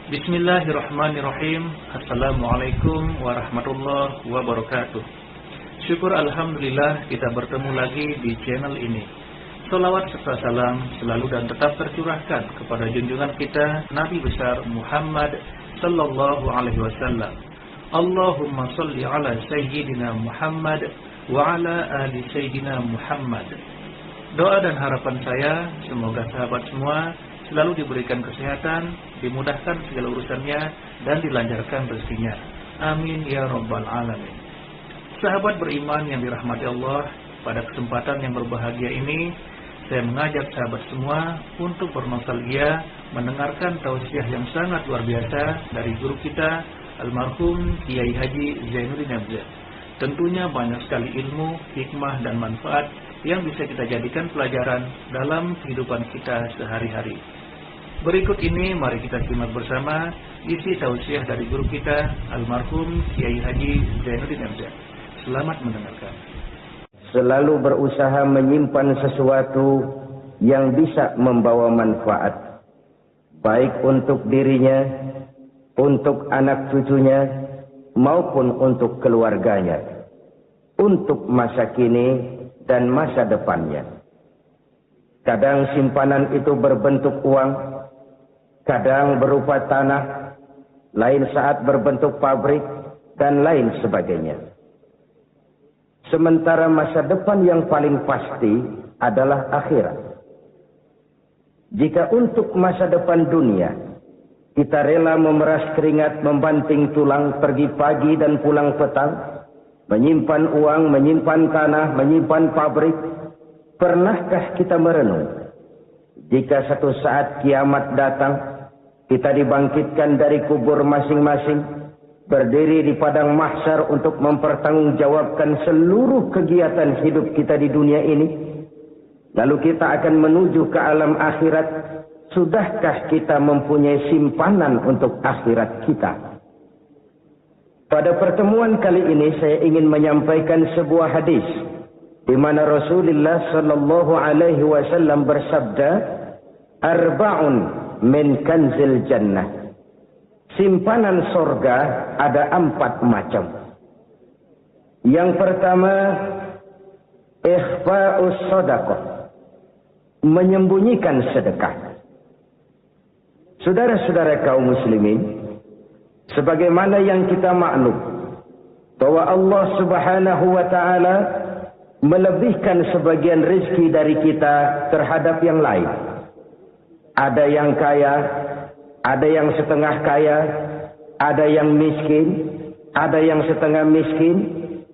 Bismillahirrahmanirrahim. Assalamualaikum warahmatullahi wabarakatuh. Syukur alhamdulillah kita bertemu lagi di channel ini. Shalawat serta salam selalu dan tetap tercurahkan kepada junjungan kita Nabi besar Muhammad sallallahu alaihi wasallam. Allahumma shalli ala sayyidina Muhammad wa ala ali sayyidina Muhammad. Doa dan harapan saya semoga sahabat semua selalu diberikan kesehatan, dimudahkan segala urusannya, dan dilancarkan rezekinya. Amin ya rabbal alamin. Sahabat beriman yang dirahmati Allah, pada kesempatan yang berbahagia ini saya mengajak sahabat semua untuk bernostalgia mendengarkan tausiah yang sangat luar biasa dari guru kita almarhum Kiai Haji Zainuddin Abzah. Tentunya banyak sekali ilmu, hikmah dan manfaat yang bisa kita jadikan pelajaran dalam kehidupan kita sehari-hari. Berikut ini mari kita simak bersama isi tausiah dari guru kita almarhum Kiai Haji Zainuddin Abzah. Selamat mendengarkan. Selalu berusaha menyimpan sesuatu yang bisa membawa manfaat, baik untuk dirinya, untuk anak cucunya, maupun untuk keluarganya, untuk masa kini dan masa depannya. Kadang simpanan itu berbentuk uang, kadang berupa tanah, lain saat berbentuk pabrik, dan lain sebagainya. Sementara masa depan yang paling pasti adalah akhirat. Jika untuk masa depan dunia, kita rela memeras keringat, membanting tulang, pergi pagi dan pulang petang, menyimpan uang, menyimpan tanah, menyimpan pabrik, pernahkah kita merenung? Jika satu saat kiamat datang, kita dibangkitkan dari kubur masing-masing, berdiri di padang mahsyar untuk mempertanggungjawabkan seluruh kegiatan hidup kita di dunia ini. Lalu kita akan menuju ke alam akhirat. Sudahkah kita mempunyai simpanan untuk akhirat kita? Pada pertemuan kali ini saya ingin menyampaikan sebuah hadis di mana Rasulullah sallallahu alaihi wasallam bersabda, "Arba'un min kanzil jannah." Simpanan sorga ada 4 macam. Yang pertama, ikhfa'us shadaqah, menyembunyikan sedekah. Saudara-saudara kaum muslimin, sebagaimana yang kita maklum bahwa Allah Subhanahu wa taala melebihkan sebagian rezeki dari kita terhadap yang lain. Ada yang kaya, ada yang setengah kaya, ada yang miskin, ada yang setengah miskin,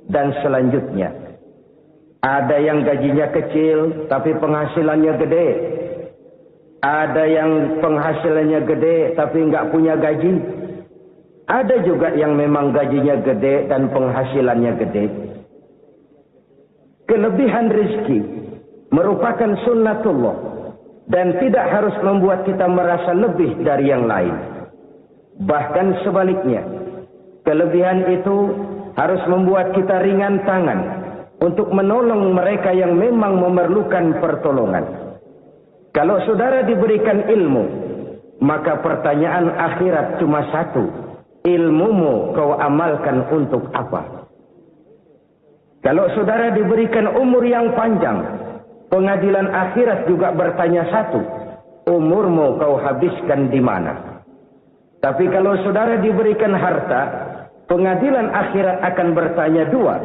dan selanjutnya. Ada yang gajinya kecil tapi penghasilannya gede. Ada yang penghasilannya gede tapi nggak punya gaji. Ada juga yang memang gajinya gede dan penghasilannya gede. Kelebihan rezeki merupakan sunnatullah dan tidak harus membuat kita merasa lebih dari yang lain. Bahkan sebaliknya, kelebihan itu harus membuat kita ringan tangan untuk menolong mereka yang memang memerlukan pertolongan. Kalau saudara diberikan ilmu, maka pertanyaan akhirat cuma satu: ilmumu kau amalkan untuk apa? Kalau saudara diberikan umur yang panjang, pengadilan akhirat juga bertanya satu: umurmu kau habiskan di mana? Tapi kalau saudara diberikan harta, pengadilan akhirat akan bertanya dua: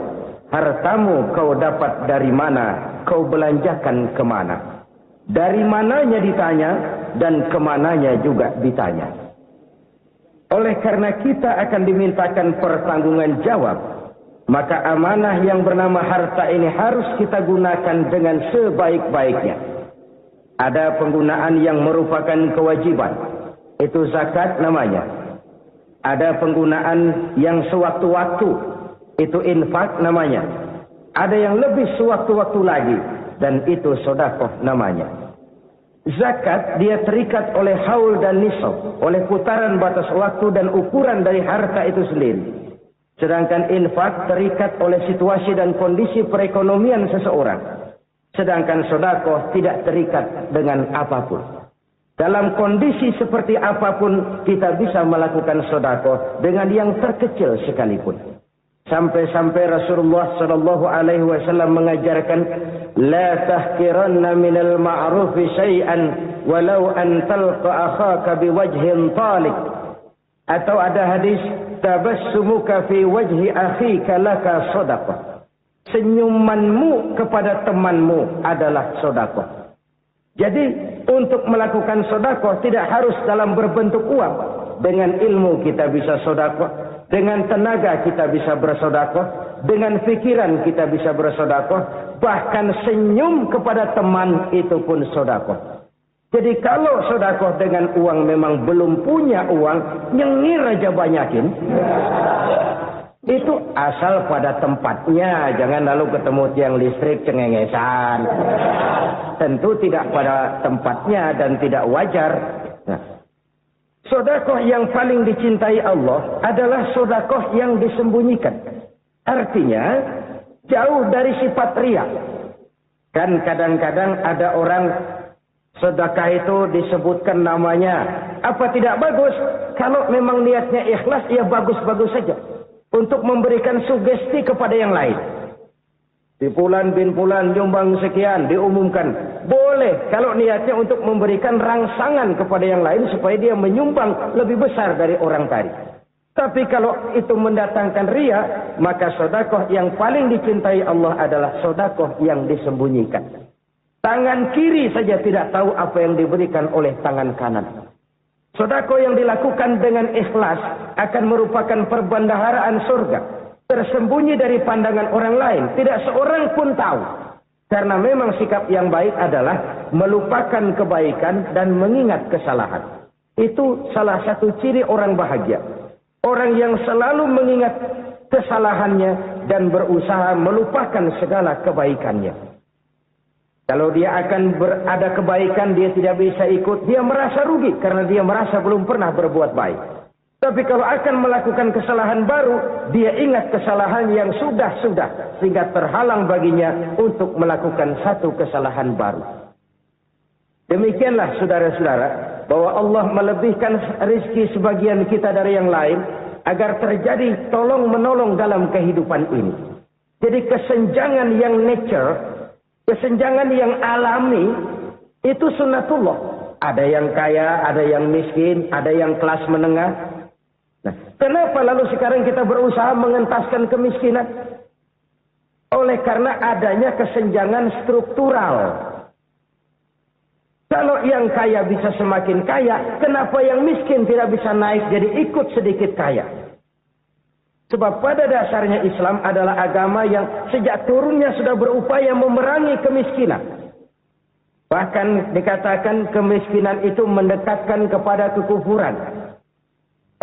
hartamu kau dapat dari mana? Kau belanjakan kemana? Dari mananya ditanya, dan kemananya juga ditanya. Oleh karena kita akan dimintakan pertanggungan jawab, maka amanah yang bernama harta ini harus kita gunakan dengan sebaik-baiknya. Ada penggunaan yang merupakan kewajiban, itu zakat namanya. Ada penggunaan yang sewaktu-waktu, itu infak namanya. Ada yang lebih sewaktu-waktu lagi, dan itu sedekah namanya. Zakat dia terikat oleh haul dan nisab, oleh putaran batas waktu dan ukuran dari harta itu sendiri. Sedangkan infak terikat oleh situasi dan kondisi perekonomian seseorang. Sedangkan sedekah tidak terikat dengan apapun. Dalam kondisi seperti apapun kita bisa melakukan sedekah dengan yang terkecil sekalipun. Sampai-sampai Rasulullah sallallahu alaihi wasallam mengajarkan, la tahqiranna minal ma'rufi syai'an walau an talqa akhaka biwajhin talik. Atau ada hadis, tabassumuka fi wajhi akhika laka sedekah. Senyumanmu kepada temanmu adalah sedekah. Jadi untuk melakukan sedekah tidak harus dalam berbentuk uang. Dengan ilmu kita bisa sedekah, dengan tenaga kita bisa bersedekah, dengan pikiran kita bisa bersedekah, bahkan senyum kepada teman itu pun sedekah. Jadi kalau sedekah dengan uang memang belum punya uang, nyengir aja banyakin. Itu asal pada tempatnya, jangan lalu ketemu tiang listrik cengengesan. Tentu tidak pada tempatnya dan tidak wajar. Nah, sedekah yang paling dicintai Allah adalah sedekah yang disembunyikan. Artinya jauh dari sifat riya. Kan kadang-kadang ada orang sedekah itu disebutkan namanya. Apa tidak bagus? Kalau memang niatnya ikhlas, ya bagus-bagus saja. Untuk memberikan sugesti kepada yang lain. Di Fulan bin Fulan nyumbang sekian, diumumkan. Boleh kalau niatnya untuk memberikan rangsangan kepada yang lain supaya dia menyumbang lebih besar dari orang tadi. Tapi kalau itu mendatangkan riya, maka sedekah yang paling dicintai Allah adalah sedekah yang disembunyikan. Tangan kiri saja tidak tahu apa yang diberikan oleh tangan kanan. Sedekah yang dilakukan dengan ikhlas akan merupakan perbendaharaan surga. Tersembunyi dari pandangan orang lain. Tidak seorang pun tahu. Karena memang sikap yang baik adalah melupakan kebaikan dan mengingat kesalahan. Itu salah satu ciri orang bahagia. Orang yang selalu mengingat kesalahannya dan berusaha melupakan segala kebaikannya. Kalau dia akan ada kebaikan, dia tidak bisa ikut. Dia merasa rugi karena dia merasa belum pernah berbuat baik. Tapi kalau akan melakukan kesalahan baru, dia ingat kesalahan yang sudah-sudah. Sehingga terhalang baginya untuk melakukan satu kesalahan baru. Demikianlah saudara-saudara, bahwa Allah melebihkan rezeki sebagian kita dari yang lain. Agar terjadi tolong-menolong dalam kehidupan ini. Jadi kesenjangan yang nature, kesenjangan yang alami, itu sunnatullah. Ada yang kaya, ada yang miskin, ada yang kelas menengah. Nah, kenapa lalu sekarang kita berusaha mengentaskan kemiskinan? Oleh karena adanya kesenjangan struktural. Kalau yang kaya bisa semakin kaya, kenapa yang miskin tidak bisa naik jadi ikut sedikit kaya? Sebab pada dasarnya Islam adalah agama yang sejak turunnya sudah berupaya memerangi kemiskinan. Bahkan dikatakan kemiskinan itu mendekatkan kepada kekufuran.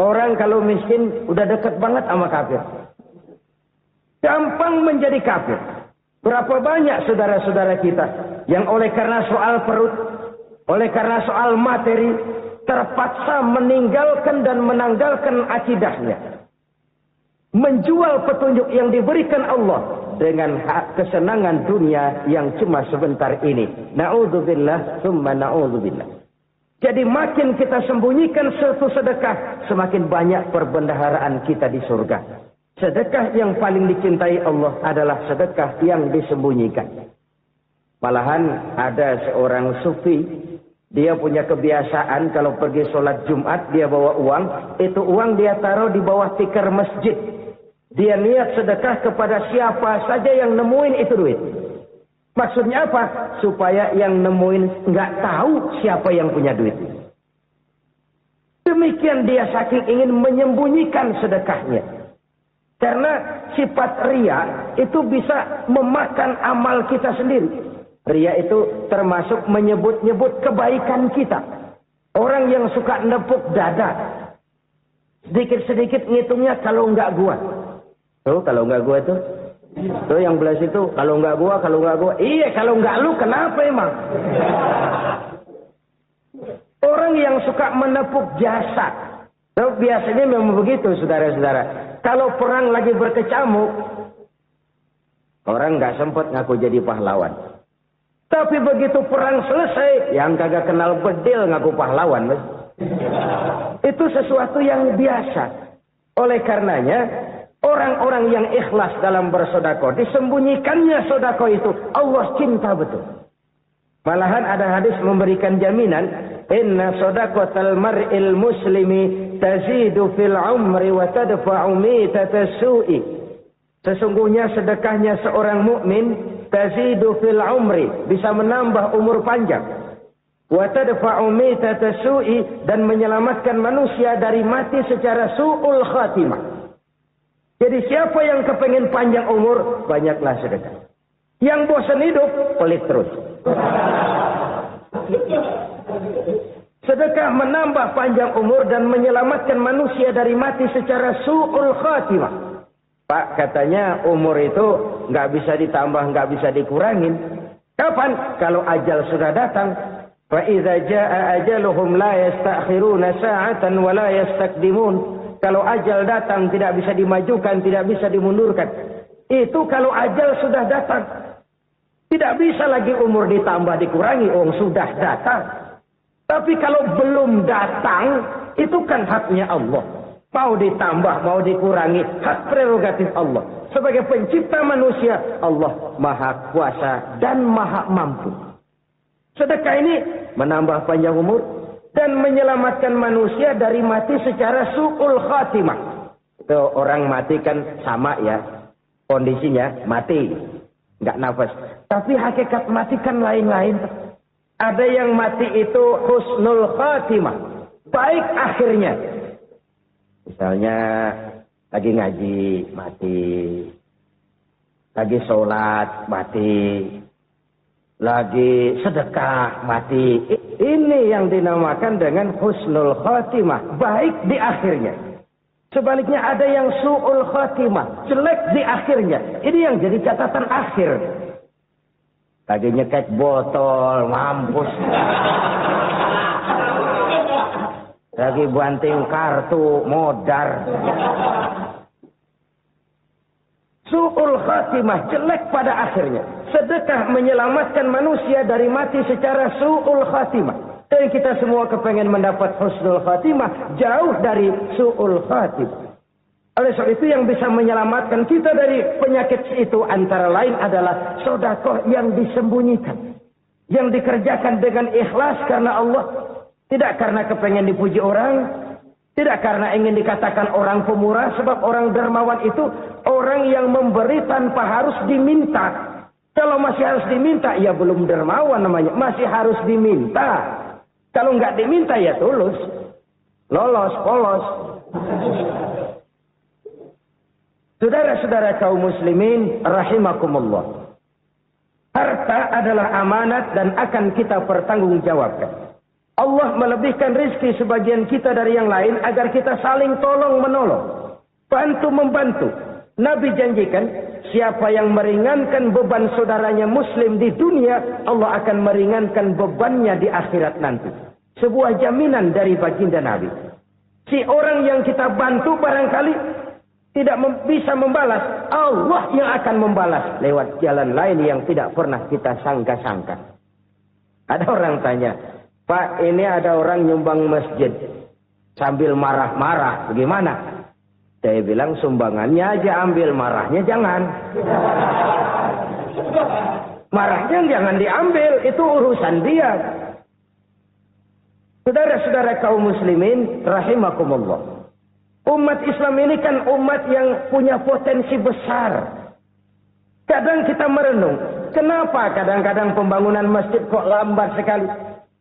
Orang kalau miskin udah dekat banget sama kafir. Gampang menjadi kafir. Berapa banyak saudara-saudara kita yang oleh karena soal perut, oleh karena soal materi, terpaksa meninggalkan dan menanggalkan akidahnya. Menjual petunjuk yang diberikan Allah dengan kesenangan dunia yang cuma sebentar ini. Na'udzubillah, summa na'udzubillah. Jadi makin kita sembunyikan suatu sedekah, semakin banyak perbendaharaan kita di surga. Sedekah yang paling dicintai Allah adalah sedekah yang disembunyikan. Malahan ada seorang sufi, dia punya kebiasaan kalau pergi sholat Jumat, dia bawa uang. Itu uang dia taruh di bawah tikar masjid. Dia niat sedekah kepada siapa saja yang nemuin itu duit. Maksudnya apa? Supaya yang nemuin nggak tahu siapa yang punya duit. Demikian dia saking ingin menyembunyikan sedekahnya. Karena sifat riya itu bisa memakan amal kita sendiri. Riya itu termasuk menyebut-nyebut kebaikan kita. Orang yang suka nepuk dada. Sedikit-sedikit ngitungnya kalau nggak gua. Tuh kalau nggak gua tuh. Tuh yang belas itu kalau nggak gua, kalau nggak gua. Iya kalau nggak lu kenapa emang? Orang yang suka menepuk jasad. Tuh biasanya memang begitu saudara-saudara. Kalau perang lagi berkecamuk, orang nggak sempat ngaku jadi pahlawan. Tapi begitu perang selesai, yang kagak kenal bedil ngaku pahlawan. Mas. Itu sesuatu yang biasa. Oleh karenanya, orang-orang yang ikhlas dalam bersedekah, disembunyikannya sedekah itu, Allah cinta betul. Malahan ada hadis memberikan jaminan, inna sadaqatal mar'il muslimi tazidu fil umri wa tadfa'u mitata su'i. Sesungguhnya sedekahnya seorang mukmin tazidu fil umri, bisa menambah umur panjang. Wa tadfa'u mitata su'i, dan menyelamatkan manusia dari mati secara su'ul khatimah. Jadi siapa yang kepengen panjang umur, banyaklah sedekah. Yang bosan hidup, pelit terus. Sedekah menambah panjang umur dan menyelamatkan manusia dari mati secara su'ul khatimah. Pak, katanya umur itu nggak bisa ditambah, nggak bisa dikurangin. Kapan? Kalau ajal sudah datang. Fa idza jaa ajaluhum la yastakhiruna sa'atan wa la yastaqdimun. Kalau ajal datang tidak bisa dimajukan, tidak bisa dimundurkan. Itu kalau ajal sudah datang. Tidak bisa lagi umur ditambah dikurangi, sudah datang. Tapi kalau belum datang, itu kan haknya Allah. Mau ditambah, mau dikurangi, hak prerogatif Allah. Sebagai pencipta manusia, Allah maha kuasa dan maha mampu. Sedekah ini menambah panjang umur dan menyelamatkan manusia dari mati secara su'ul khatimah. Itu orang mati kan sama ya, kondisinya mati, nggak nafas. Tapi hakikat mati kan lain-lain. Ada yang mati itu husnul khatimah, baik akhirnya. Misalnya lagi ngaji, mati. Lagi sholat, mati. Lagi sedekah, mati. Ini yang dinamakan dengan husnul khatimah, baik di akhirnya. Sebaliknya ada yang su'ul khatimah, jelek di akhirnya. Ini yang jadi catatan akhir. Lagi nyekek botol, mampus. Lagi banting kartu, modar. Su'ul khatimah, jelek pada akhirnya. Sedekah menyelamatkan manusia dari mati secara su'ul khatimah. Dan kita semua kepengen mendapat husnul khatimah, jauh dari su'ul khatimah. Oleh sebab itu yang bisa menyelamatkan kita dari penyakit itu antara lain adalah sedekah yang disembunyikan. Yang dikerjakan dengan ikhlas karena Allah. Tidak karena kepengen dipuji orang. Tidak karena ingin dikatakan orang pemurah. Sebab orang dermawan itu orang yang memberi tanpa harus diminta. Kalau masih harus diminta, ya belum dermawan namanya. Masih harus diminta. Kalau nggak diminta, ya tulus. Lolos, polos. Saudara-saudara kaum muslimin, rahimakumullah. Harta adalah amanat dan akan kita pertanggungjawabkan. Allah melebihkan rizki sebagian kita dari yang lain agar kita saling tolong-menolong. Bantu-membantu. Nabi janjikan, siapa yang meringankan beban saudaranya muslim di dunia, Allah akan meringankan bebannya di akhirat nanti. Sebuah jaminan dari baginda Nabi. Si orang yang kita bantu barangkali tidak bisa membalas, Allah yang akan membalas lewat jalan lain yang tidak pernah kita sangka-sangka. Ada orang tanya, Pak, ini ada orang nyumbang masjid sambil marah-marah, bagaimana? Saya bilang sumbangannya aja ambil, marahnya jangan. Marahnya jangan diambil, itu urusan dia. Saudara-saudara kaum muslimin, rahimakumullah. Umat Islam ini kan umat yang punya potensi besar. Kadang kita merenung, kenapa kadang-kadang pembangunan masjid kok lambat sekali?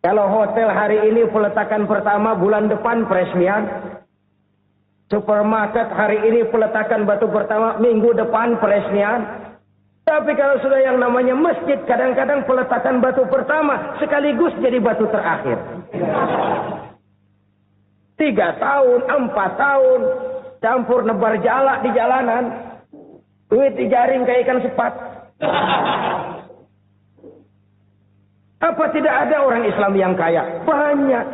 Kalau hotel hari ini peletakan pertama, bulan depan peresmian. Supermarket hari ini peletakan batu pertama, minggu depan peresmian. Tapi kalau sudah yang namanya masjid, kadang-kadang peletakan batu pertama sekaligus jadi batu terakhir. 3 tahun, 4 tahun, campur nebar jalak di jalanan, duit dijaring kayak ikan sepat. Apa tidak ada orang Islam yang kaya? Banyak.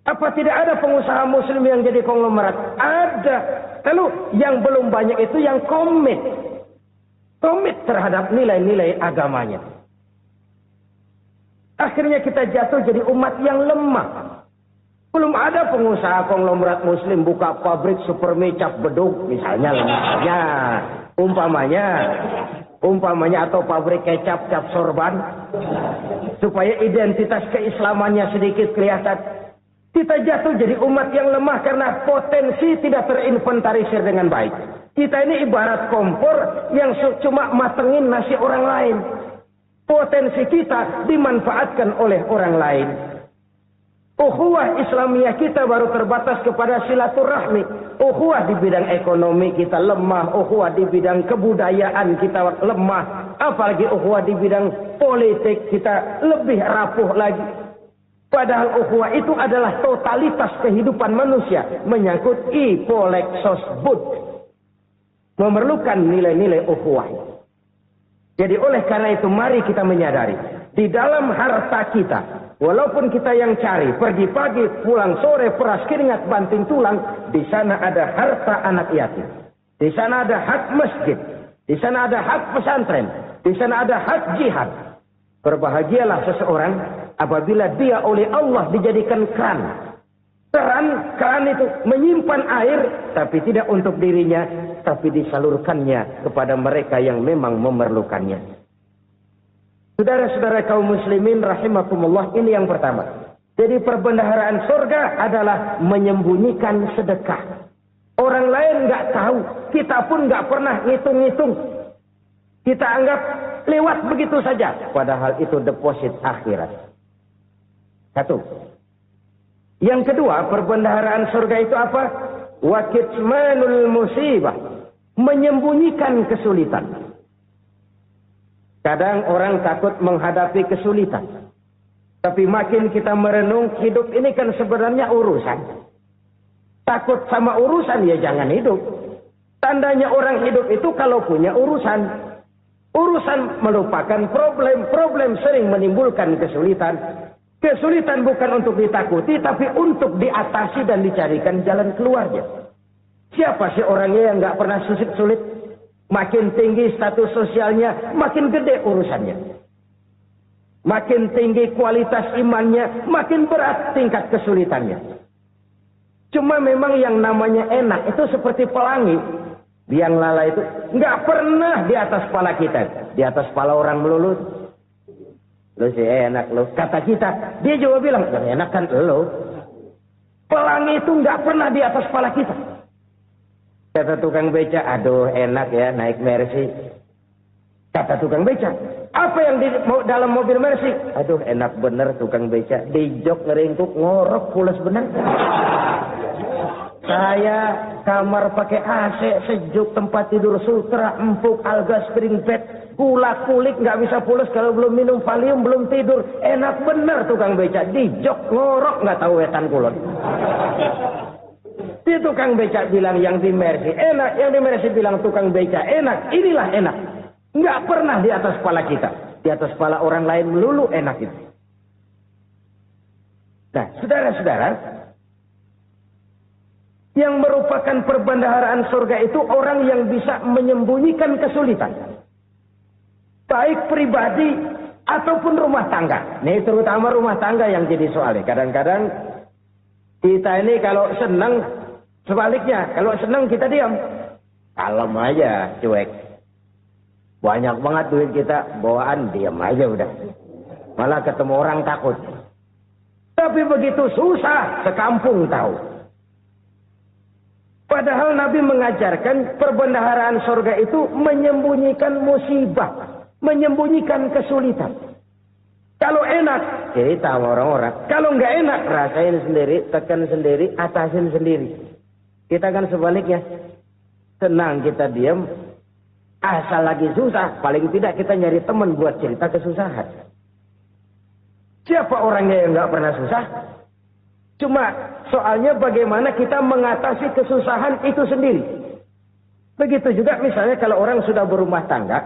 Apa tidak ada pengusaha muslim yang jadi konglomerat? Ada. Lalu yang belum banyak itu yang komit terhadap nilai-nilai agamanya. Akhirnya kita jatuh jadi umat yang lemah. Belum ada pengusaha konglomerat muslim buka pabrik super mie cap beduk misalnya. Umpamanya atau pabrik kecap cap sorban. Supaya identitas keislamannya sedikit kelihatan. Kita jatuh jadi umat yang lemah karena potensi tidak terinventarisir dengan baik. Kita ini ibarat kompor yang cuma matengin nasi orang lain. Potensi kita dimanfaatkan oleh orang lain. Ukhuwah Islamiyah kita baru terbatas kepada silaturahmi. Ukhuwah di bidang ekonomi kita lemah. Ukhuwah di bidang kebudayaan kita lemah. Apalagi ukhuwah di bidang politik kita lebih rapuh lagi. Padahal ukhuwah itu adalah totalitas kehidupan manusia. Menyangkut ipoleksos bud. Memerlukan nilai-nilai ukhuwah. Jadi oleh karena itu mari kita menyadari. Di dalam harta kita. Walaupun kita yang cari. Pergi pagi, pulang sore, peras keringat, banting tulang. Di sana ada harta anak yatim. Di sana ada hak masjid. Di sana ada hak pesantren. Di sana ada hak jihad. Berbahagialah seseorang. Apabila dia oleh Allah dijadikan keran. Keran itu menyimpan air. Tapi tidak untuk dirinya. Tapi disalurkannya kepada mereka yang memang memerlukannya. Saudara-saudara kaum muslimin rahimakumullah, ini yang pertama. Jadi perbendaharaan surga adalah menyembunyikan sedekah. Orang lain nggak tahu, kita pun nggak pernah ngitung-ngitung. Kita anggap lewat begitu saja. Padahal itu deposit akhirat. Satu. Yang kedua, perbendaharaan surga itu apa? Wa kitmanul musibah. Menyembunyikan kesulitan. Kadang orang takut menghadapi kesulitan. Tapi makin kita merenung, hidup ini kan sebenarnya urusan. Takut sama urusan, ya jangan hidup. Tandanya orang hidup itu kalau punya urusan. Urusan melupakan problem. Problem sering menimbulkan kesulitan. Kesulitan bukan untuk ditakuti, tapi untuk diatasi dan dicarikan jalan keluarnya. Siapa sih orangnya yang nggak pernah sulit? Makin tinggi status sosialnya, makin gede urusannya. Makin tinggi kualitas imannya, makin berat tingkat kesulitannya. Cuma memang yang namanya enak itu seperti pelangi. Biang lala itu nggak pernah di atas kepala kita. Di atas kepala orang melulu. Lu sih enak lu. Kata kita, dia juga bilang, yang enak kan lu. Pelangi itu nggak pernah di atas kepala kita. Kata tukang beca, aduh enak ya naik Mercy. Kata tukang beca, apa yang di dalam mobil Mercy? Aduh enak bener tukang beca. Di jok ngeringkuk ngorok pulas bener. Saya kamar pakai AC sejuk, tempat tidur sutra, empuk, alga, spring bed, gula kulik nggak bisa pulas kalau belum minum Valium, belum tidur. Enak bener tukang beca. Di jok ngorok nggak tahu wetan kulon. Si tukang becak bilang yang di Mercy enak, yang di Mercy bilang tukang becak enak. Inilah enak. Nggak pernah di atas kepala kita. Di atas kepala orang lain melulu enak itu. Nah, saudara-saudara, yang merupakan perbendaharaan surga itu orang yang bisa menyembunyikan kesulitan. Baik pribadi ataupun rumah tangga. Ini terutama rumah tangga yang jadi soalnya. Kadang-kadang kita ini kalau senang, sebaliknya, kalau senang kita diam. Kalem aja, cuek. Banyak banget duit kita, bawaan diam aja udah. Malah ketemu orang takut. Tapi begitu susah, sekampung tahu. Padahal Nabi mengajarkan perbendaharaan surga itu menyembunyikan musibah. Menyembunyikan kesulitan. Kalau enak, cerita sama orang-orang. Kalau nggak enak, rasain sendiri, tekan sendiri, atasin sendiri. Kita kan sebaliknya. Senang kita diam. Asal lagi susah, paling tidak kita nyari teman buat cerita kesusahan. Siapa orangnya yang nggak pernah susah? Cuma soalnya bagaimana kita mengatasi kesusahan itu sendiri. Begitu juga misalnya kalau orang sudah berumah tangga,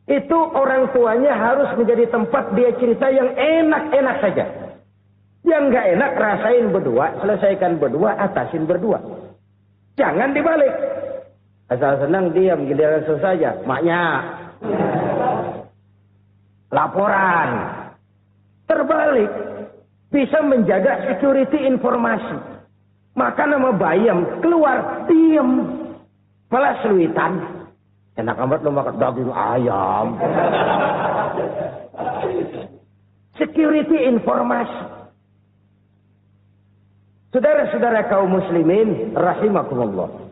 itu orang tuanya harus menjadi tempat dia cerita yang enak-enak saja. Yang nggak enak rasain berdua, selesaikan berdua, atasin berdua. Jangan dibalik. Asal senang diam, giliran susah saja. Maknya laporan. Terbalik. Bisa menjaga security informasi. Maka nama bayam keluar diem. Malah seluitan. Enak amat lo makan daging ayam. Security informasi. Saudara-saudara kaum muslimin rahimakumullah.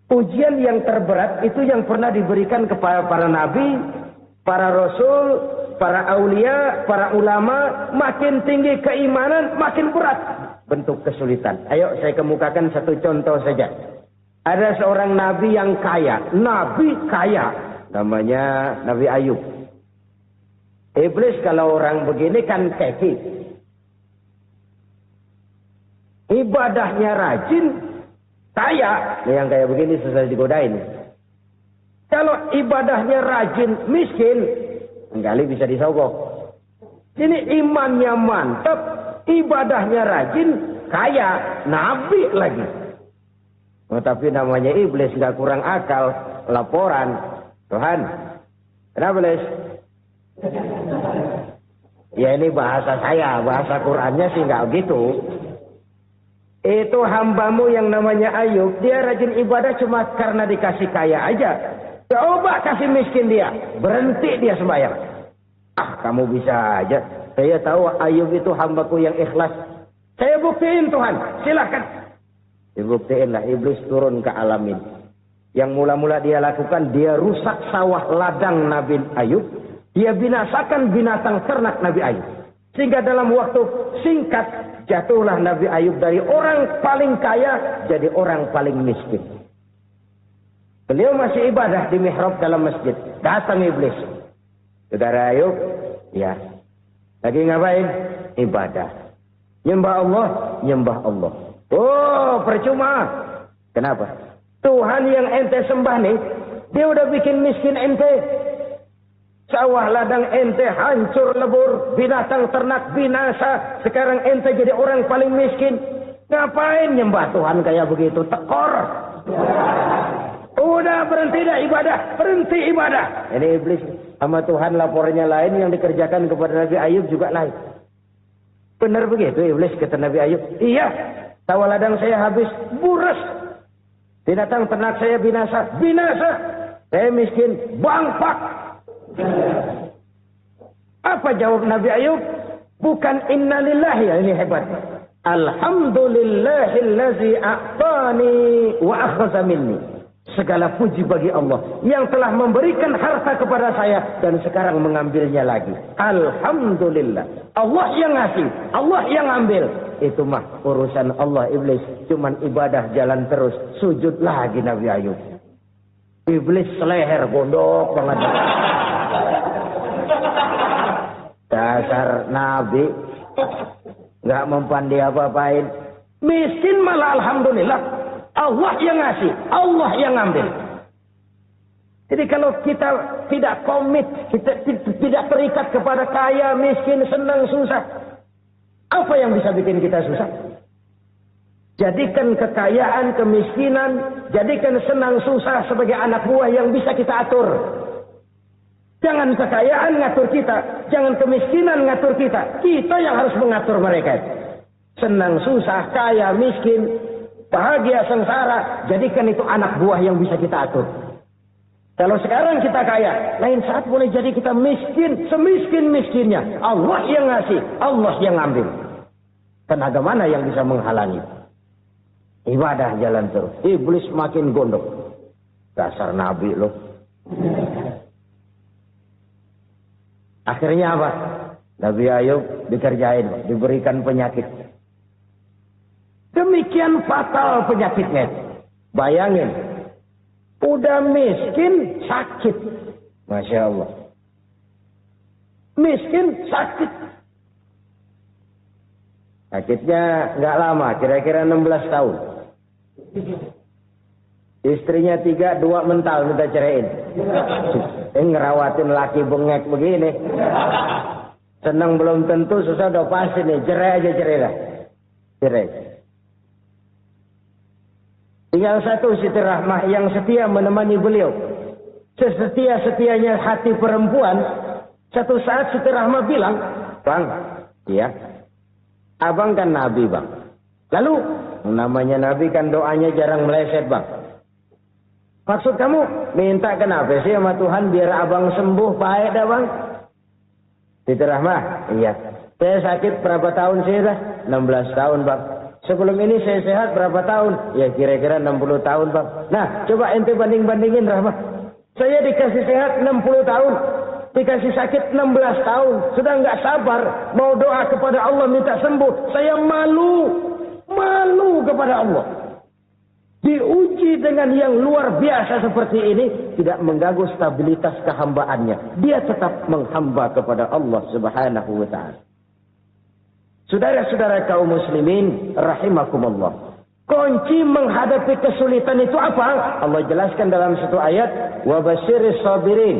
Ujian yang terberat itu yang pernah diberikan kepada para nabi, para rasul, para aulia, para ulama. Makin tinggi keimanan, makin berat bentuk kesulitan. Ayo saya kemukakan satu contoh saja. Ada seorang nabi yang kaya. Nabi kaya. Namanya Nabi Ayub. Iblis kalau orang begini kan keki. Ibadahnya rajin, kaya. Yang kayak begini susah digodain. Kalau ibadahnya rajin, miskin, enggali bisa disogok. Ini imannya mantap, ibadahnya rajin, kaya, nabi lagi. Oh, tapi namanya iblis nggak kurang akal. Laporan, Tuhan, kenapa iblis? Ya ini bahasa saya, bahasa Qurannya sih nggak gitu. Itu hambamu yang namanya Ayub, dia rajin ibadah cuma karena dikasih kaya aja. Coba kasih miskin dia, berhenti dia sembahyang. Ah, kamu bisa aja. Saya tahu Ayub itu hambaku yang ikhlas. Saya buktiin Tuhan, silakan. Dibuktiinlah, iblis turun ke alam ini. Yang mula-mula dia lakukan, dia rusak sawah ladang Nabi Ayub. Dia binasakan binatang ternak Nabi Ayub. Sehingga dalam waktu singkat, jatuhlah Nabi Ayub dari orang paling kaya jadi orang paling miskin. Beliau masih ibadah di mihrab dalam masjid. Datang iblis. Saudara Ayub, ya. Lagi ngapain? Ibadah. Nyembah Allah, nyembah Allah. Oh, percuma. Kenapa? Tuhan yang ente sembah nih, dia udah bikin miskin ente. Sawah ladang ente hancur lebur, binatang ternak binasa. Sekarang ente jadi orang paling miskin. Ngapain nyembah Tuhan kayak begitu? Tekor. Udah berhenti dah ibadah, berhenti ibadah. Ini iblis sama Tuhan laporannya lain, yang dikerjakan kepada Nabi Ayub juga lain. Benar begitu iblis kata Nabi Ayub? Iya, sawah ladang saya habis, buras. Binatang ternak saya binasa, binasa. Saya miskin, bangpak. Apa jawab Nabi Ayub? Bukan innalillahi, ya ini hebat. Alhamdulillahillazi a'tani wa akhadha minni. Segala puji bagi Allah yang telah memberikan harta kepada saya dan sekarang mengambilnya lagi. Alhamdulillah. Allah yang ngasih, Allah yang ambil. Itu mah urusan Allah. Iblis cuman ibadah jalan terus, sujud lagi Nabi Ayub. Iblis seleher gondok banget. Dasar Nabi nggak mempan dia apa-apain. Miskin malah alhamdulillah. Allah yang ngasih, Allah yang ngambil. Jadi kalau kita tidak komit, kita tidak terikat kepada kaya, miskin, senang, susah, apa yang bisa bikin kita susah? Jadikan kekayaan, kemiskinan, jadikan senang, susah sebagai anak buah yang bisa kita atur. Jangan kekayaan ngatur kita, jangan kemiskinan ngatur kita. Kita yang harus mengatur mereka. Senang, susah, kaya, miskin, bahagia, sengsara, jadikan itu anak buah yang bisa kita atur. Kalau sekarang kita kaya, lain saat boleh jadi kita miskin, semiskin-miskinnya. Allah yang ngasih, Allah yang ngambil. Tenaga mana yang bisa menghalangi? Ibadah jalan terus. Iblis makin gondok. Dasar Nabi loh. Akhirnya apa? Nabi Ayub dikerjain, diberikan penyakit. Demikian fatal penyakitnya. Bayangin, udah miskin, sakit. Masya Allah. Miskin, sakit. Sakitnya nggak lama, kira-kira 16 tahun. Istrinya 3, 2 mental minta ceraiin. Ngerawatin laki bengek begini. Senang belum tentu, susah udah pasti nih. Cerai aja, cerai lah. Cerai. Tinggal satu Siti Rahmah yang setia menemani beliau. Sesetia-setianya hati perempuan Satu saat Siti Rahma bilang, "Bang, ya, abang kan Nabi, Bang. Lalu, namanya Nabi kan doanya jarang meleset, Bang. Maksud kamu minta kenapa sih sama Tuhan biar abang sembuh baik dah, Bang?" Siti Rahma, "Iya. Saya sakit berapa tahun sih dah? 16 tahun, Bang. Sebelum ini saya sehat berapa tahun? Ya kira-kira 60 tahun, Bang. Nah, coba ente banding-bandingin, Rahma. Saya dikasih sehat 60 tahun. Dikasih sakit 16 tahun. Sudah nggak sabar. Mau doa kepada Allah minta sembuh. Saya malu. Malu kepada Allah. Diuji dengan yang luar biasa seperti ini. Tidak mengganggu stabilitas kehambaannya. Dia tetap menghamba kepada Allah subhanahu wa ta'ala. Saudara-saudara kaum muslimin rahimakumullah. Kunci menghadapi kesulitan itu apa? Allah jelaskan dalam satu ayat, "Wa basyiris sabirin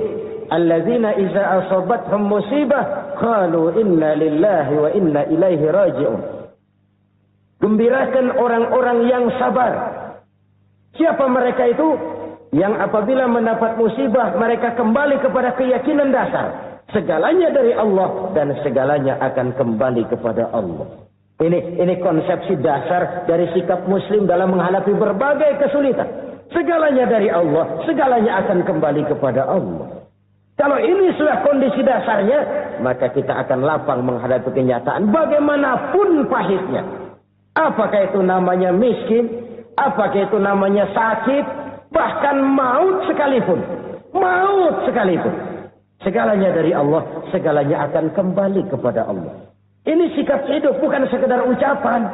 alladzina idza asabathum musibah qalu inna lillahi wa inna ilaihi raji'un." Gembirakan orang-orang yang sabar. Siapa mereka itu? Yang apabila mendapat musibah mereka kembali kepada keyakinan dasar. Segalanya dari Allah dan segalanya akan kembali kepada Allah. Ini konsepsi dasar dari sikap muslim dalam menghadapi berbagai kesulitan. Segalanya dari Allah, segalanya akan kembali kepada Allah. Kalau ini sudah kondisi dasarnya, maka kita akan lapang menghadapi kenyataan bagaimanapun pahitnya. Apakah itu namanya miskin, apakah itu namanya sakit, bahkan maut sekalipun. Maut sekalipun. Segalanya dari Allah, segalanya akan kembali kepada Allah. Ini sikap hidup, bukan sekedar ucapan.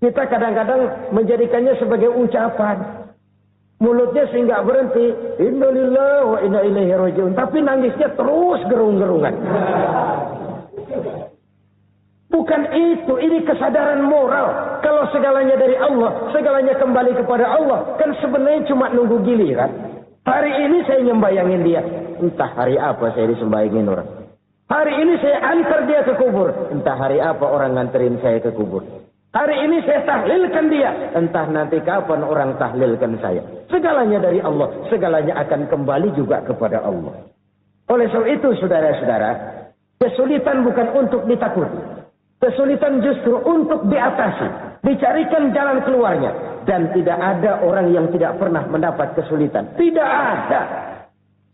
Kita kadang-kadang menjadikannya sebagai ucapan. Mulutnya sehingga berhenti, innalillahi wa inna ilaihi raji'un. Tapi nangisnya terus gerung-gerungan. Bukan itu, ini kesadaran moral. Kalau segalanya dari Allah, segalanya kembali kepada Allah. Kan sebenarnya cuma nunggu giliran. Hari ini saya nyembayangin dia. Entah hari apa saya disembayangin orang. Hari ini saya antar dia ke kubur. Entah hari apa orang nganterin saya ke kubur. Hari ini saya tahlilkan dia. Entah nanti kapan orang tahlilkan saya. Segalanya dari Allah. Segalanya akan kembali juga kepada Allah. Oleh sebab itu saudara-saudara. Kesulitan bukan untuk ditakuti. Kesulitan justru untuk diatasi. Dicarikan jalan keluarnya. Dan tidak ada orang yang tidak pernah mendapat kesulitan. Tidak ada.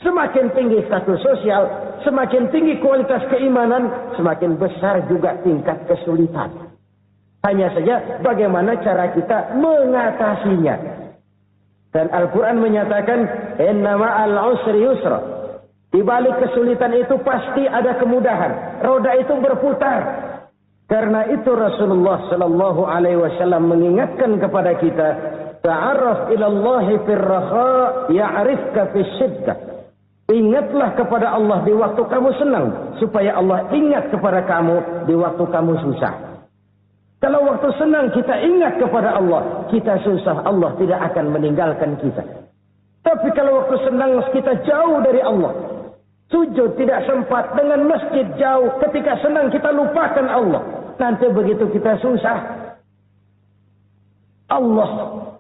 Semakin tinggi status sosial, semakin tinggi kualitas keimanan, semakin besar juga tingkat kesulitan. Hanya saja bagaimana cara kita mengatasinya. Dan Al-Quran menyatakan, "Inna ma'al usri yusra." Di balik kesulitan itu pasti ada kemudahan. Roda itu berputar. Karena itu Rasulullah sallallahu alaihi wasallam mengingatkan kepada kita, "Ta'arraf ila Allah fir raha ya'rifka fis shiddah." Ingatlah kepada Allah di waktu kamu senang, supaya Allah ingat kepada kamu di waktu kamu susah. Kalau waktu senang kita ingat kepada Allah, kita susah, Allah tidak akan meninggalkan kita. Tapi kalau waktu senang kita jauh dari Allah, sujud tidak sempat, dengan masjid jauh, ketika senang kita lupakan Allah. Nanti begitu kita susah, Allah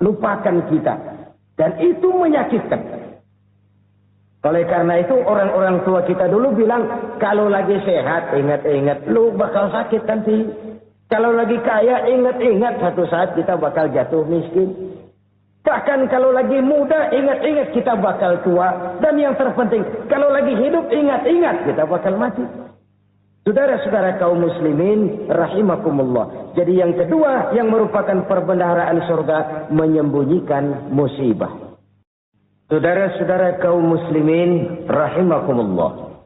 lupakan kita. Dan itu menyakitkan. Oleh karena itu orang-orang tua kita dulu bilang, kalau lagi sehat, ingat-ingat, lu bakal sakit nanti. Kalau lagi kaya, ingat-ingat, satu saat kita bakal jatuh miskin. Bahkan kalau lagi muda, ingat-ingat kita bakal tua. Dan yang terpenting, kalau lagi hidup, ingat-ingat kita bakal mati. Saudara-saudara kaum muslimin, rahimakumullah. Jadi yang kedua, yang merupakan perbendaharaan surga, menyembunyikan musibah. Saudara-saudara kaum muslimin rahimakumullah.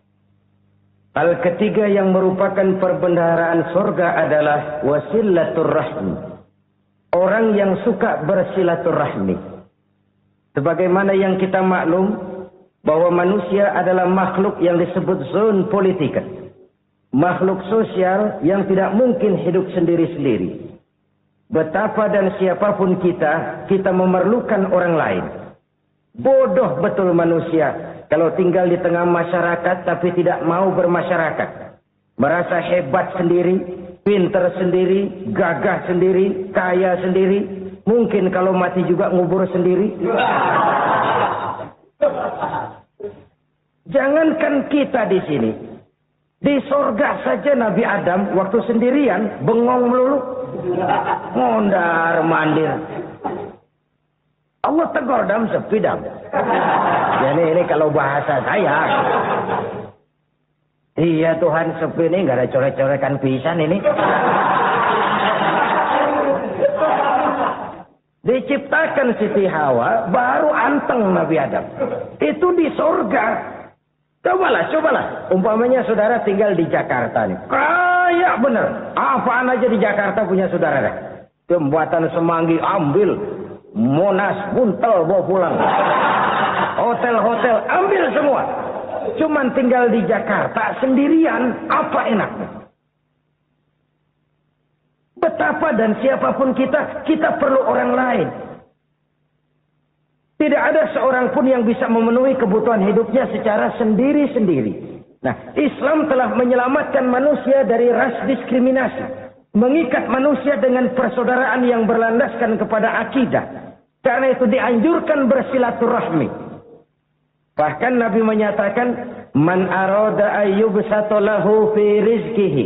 Hal ketiga yang merupakan perbendaharaan surga adalah wasilatur rahmi. Orang yang suka bersilaturahmi. Sebagaimana yang kita maklum bahwa manusia adalah makhluk yang disebut zon politika. Makhluk sosial yang tidak mungkin hidup sendiri-sendiri. Betapa dan siapapun kita memerlukan orang lain. Bodoh betul manusia kalau tinggal di tengah masyarakat tapi tidak mau bermasyarakat. Merasa hebat sendiri, pinter sendiri, gagah sendiri, kaya sendiri. Mungkin kalau mati juga ngubur sendiri. Jangankan kita di sini. Di sorga saja Nabi Adam waktu sendirian bengong melulu. Mondar mandir. Allah tegur dam sepi dam. Jadi ini kalau bahasa saya. Iya Tuhan sepi ini nggak ada coret-corekan pisan ini. Diciptakan Siti Hawa baru anteng Nabi Adam. Itu di sorga. Cobalah. Umpamanya saudara tinggal di Jakarta nih. Kayak bener. Apaan aja di Jakarta punya saudara dah. Jembatan Semanggi ambil. Monas, Buntel bawa pulang. Hotel-hotel ambil semua. Cuman tinggal di Jakarta sendirian. Apa enaknya? Betapa dan siapapun kita perlu orang lain. Tidak ada seorang pun yang bisa memenuhi kebutuhan hidupnya secara sendiri-sendiri. Nah, Islam telah menyelamatkan manusia dari ras diskriminasi. Mengikat manusia dengan persaudaraan yang berlandaskan kepada akidah. Karena itu dianjurkan bersilaturahmi. Bahkan Nabi menyatakan, Man arada ayyubsata lahu fi rizkihi,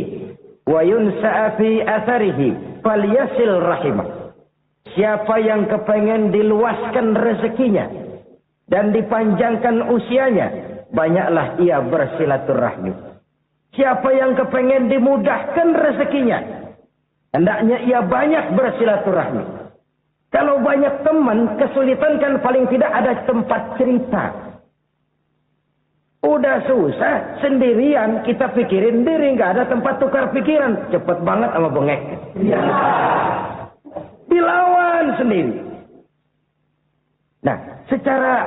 wa yunsa'a fi atharihi, falyasil rahimah. Siapa yang kepengen diluaskan rezekinya dan dipanjangkan usianya, banyaklah ia bersilaturahmi. Siapa yang kepengen dimudahkan rezekinya, hendaknya ia banyak bersilaturahmi. Kalau banyak teman, kesulitan kan paling tidak ada tempat cerita. Udah susah, sendirian kita pikirin diri, nggak ada tempat tukar pikiran. Cepet banget sama bengek. Dilawan sendiri. Nah, secara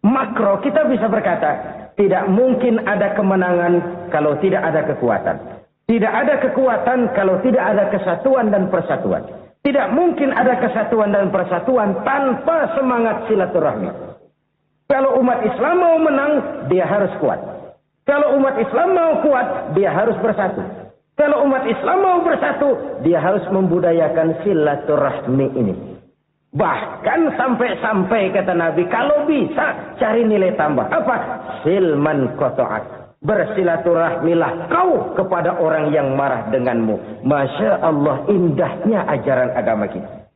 makro kita bisa berkata, tidak mungkin ada kemenangan kalau tidak ada kekuatan. Tidak ada kekuatan kalau tidak ada kesatuan dan persatuan. Tidak mungkin ada kesatuan dan persatuan tanpa semangat silaturahmi. Kalau umat Islam mau menang, dia harus kuat. Kalau umat Islam mau kuat, dia harus bersatu. Kalau umat Islam mau bersatu, dia harus membudayakan silaturahmi ini. Bahkan sampai-sampai kata Nabi, kalau bisa cari nilai tambah. Apa? Silman qata'at. Bersilaturahmilah kau kepada orang yang marah denganmu. Masya Allah, indahnya ajaran agama kita.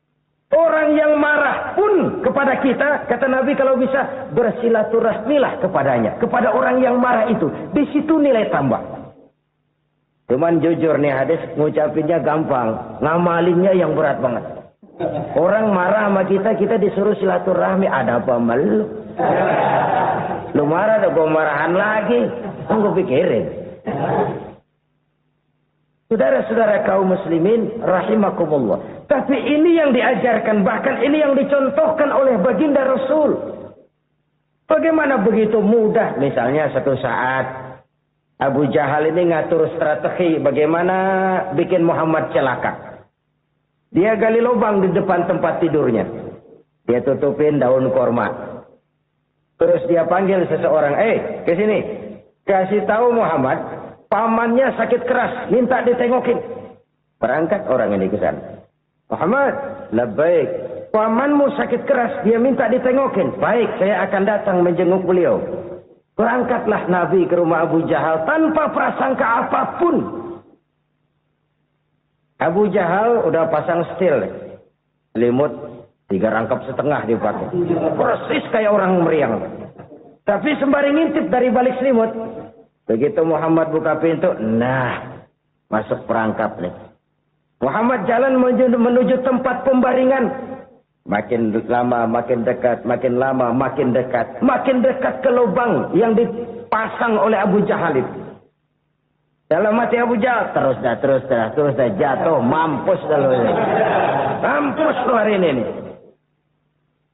Orang yang marah pun kepada kita, kata Nabi, kalau bisa bersilaturahmilah kepadanya. Kepada orang yang marah itu. Di situ nilai tambah. Cuman jujur nih hadis ngucapinnya gampang, ngamalinnya yang berat banget. Orang marah sama kita disuruh silaturahmi, ada apa malu? Lu marah ada gua marahan lagi, tunggu pikirin. Saudara-saudara kaum muslimin rahimakumullah. Tapi ini yang diajarkan, bahkan ini yang dicontohkan oleh baginda Rasul. Bagaimana begitu mudah, misalnya satu saat Abu Jahal ini ngatur strategi bagaimana bikin Muhammad celaka. Dia gali lubang di depan tempat tidurnya. Dia tutupin daun korma. Terus dia panggil seseorang, ke sini. Kasih tahu Muhammad, pamannya sakit keras, minta ditengokin. Berangkat orang ini ke sana. Muhammad, labbaik. Pamanmu sakit keras, dia minta ditengokin. Baik, saya akan datang menjenguk beliau. Berangkatlah Nabi ke rumah Abu Jahal tanpa prasangka apapun. Abu Jahal udah pasang setil. Selimut 3 rangkap setengah dipakai. Persis kayak orang meriang. Tapi sembari ngintip dari balik selimut. Begitu Muhammad buka pintu, nah masuk perangkap nih. Muhammad jalan menuju tempat pembaringan. Makin lama makin dekat, makin lama makin dekat. Makin dekat ke lubang yang dipasang oleh Abu Jahal itu. Dalam hati Abu Jahal, terus dah jatuh, mampus dah lo ini. Mampus lo hari ini.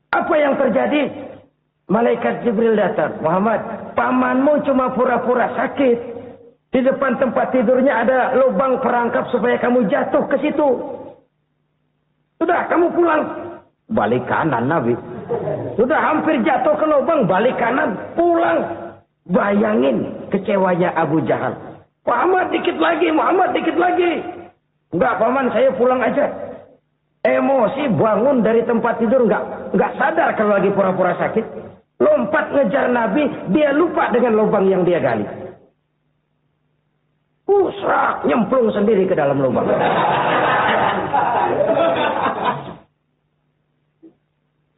Apa yang terjadi? Malaikat Jibril datang. Muhammad, pamanmu cuma pura-pura sakit. Di depan tempat tidurnya ada lubang perangkap supaya kamu jatuh ke situ. Sudah, kamu pulang. Balik kanan Nabi. Sudah hampir jatuh ke lubang, balik kanan, pulang. Bayangin kecewanya Abu Jahal. Muhammad dikit lagi. Enggak paman, saya pulang aja. Emosi bangun dari tempat tidur, enggak sadar kalau lagi pura-pura sakit. lompat ngejar Nabi, dia lupa dengan lubang yang dia gali. Usrak, nyemplung sendiri ke dalam lubang.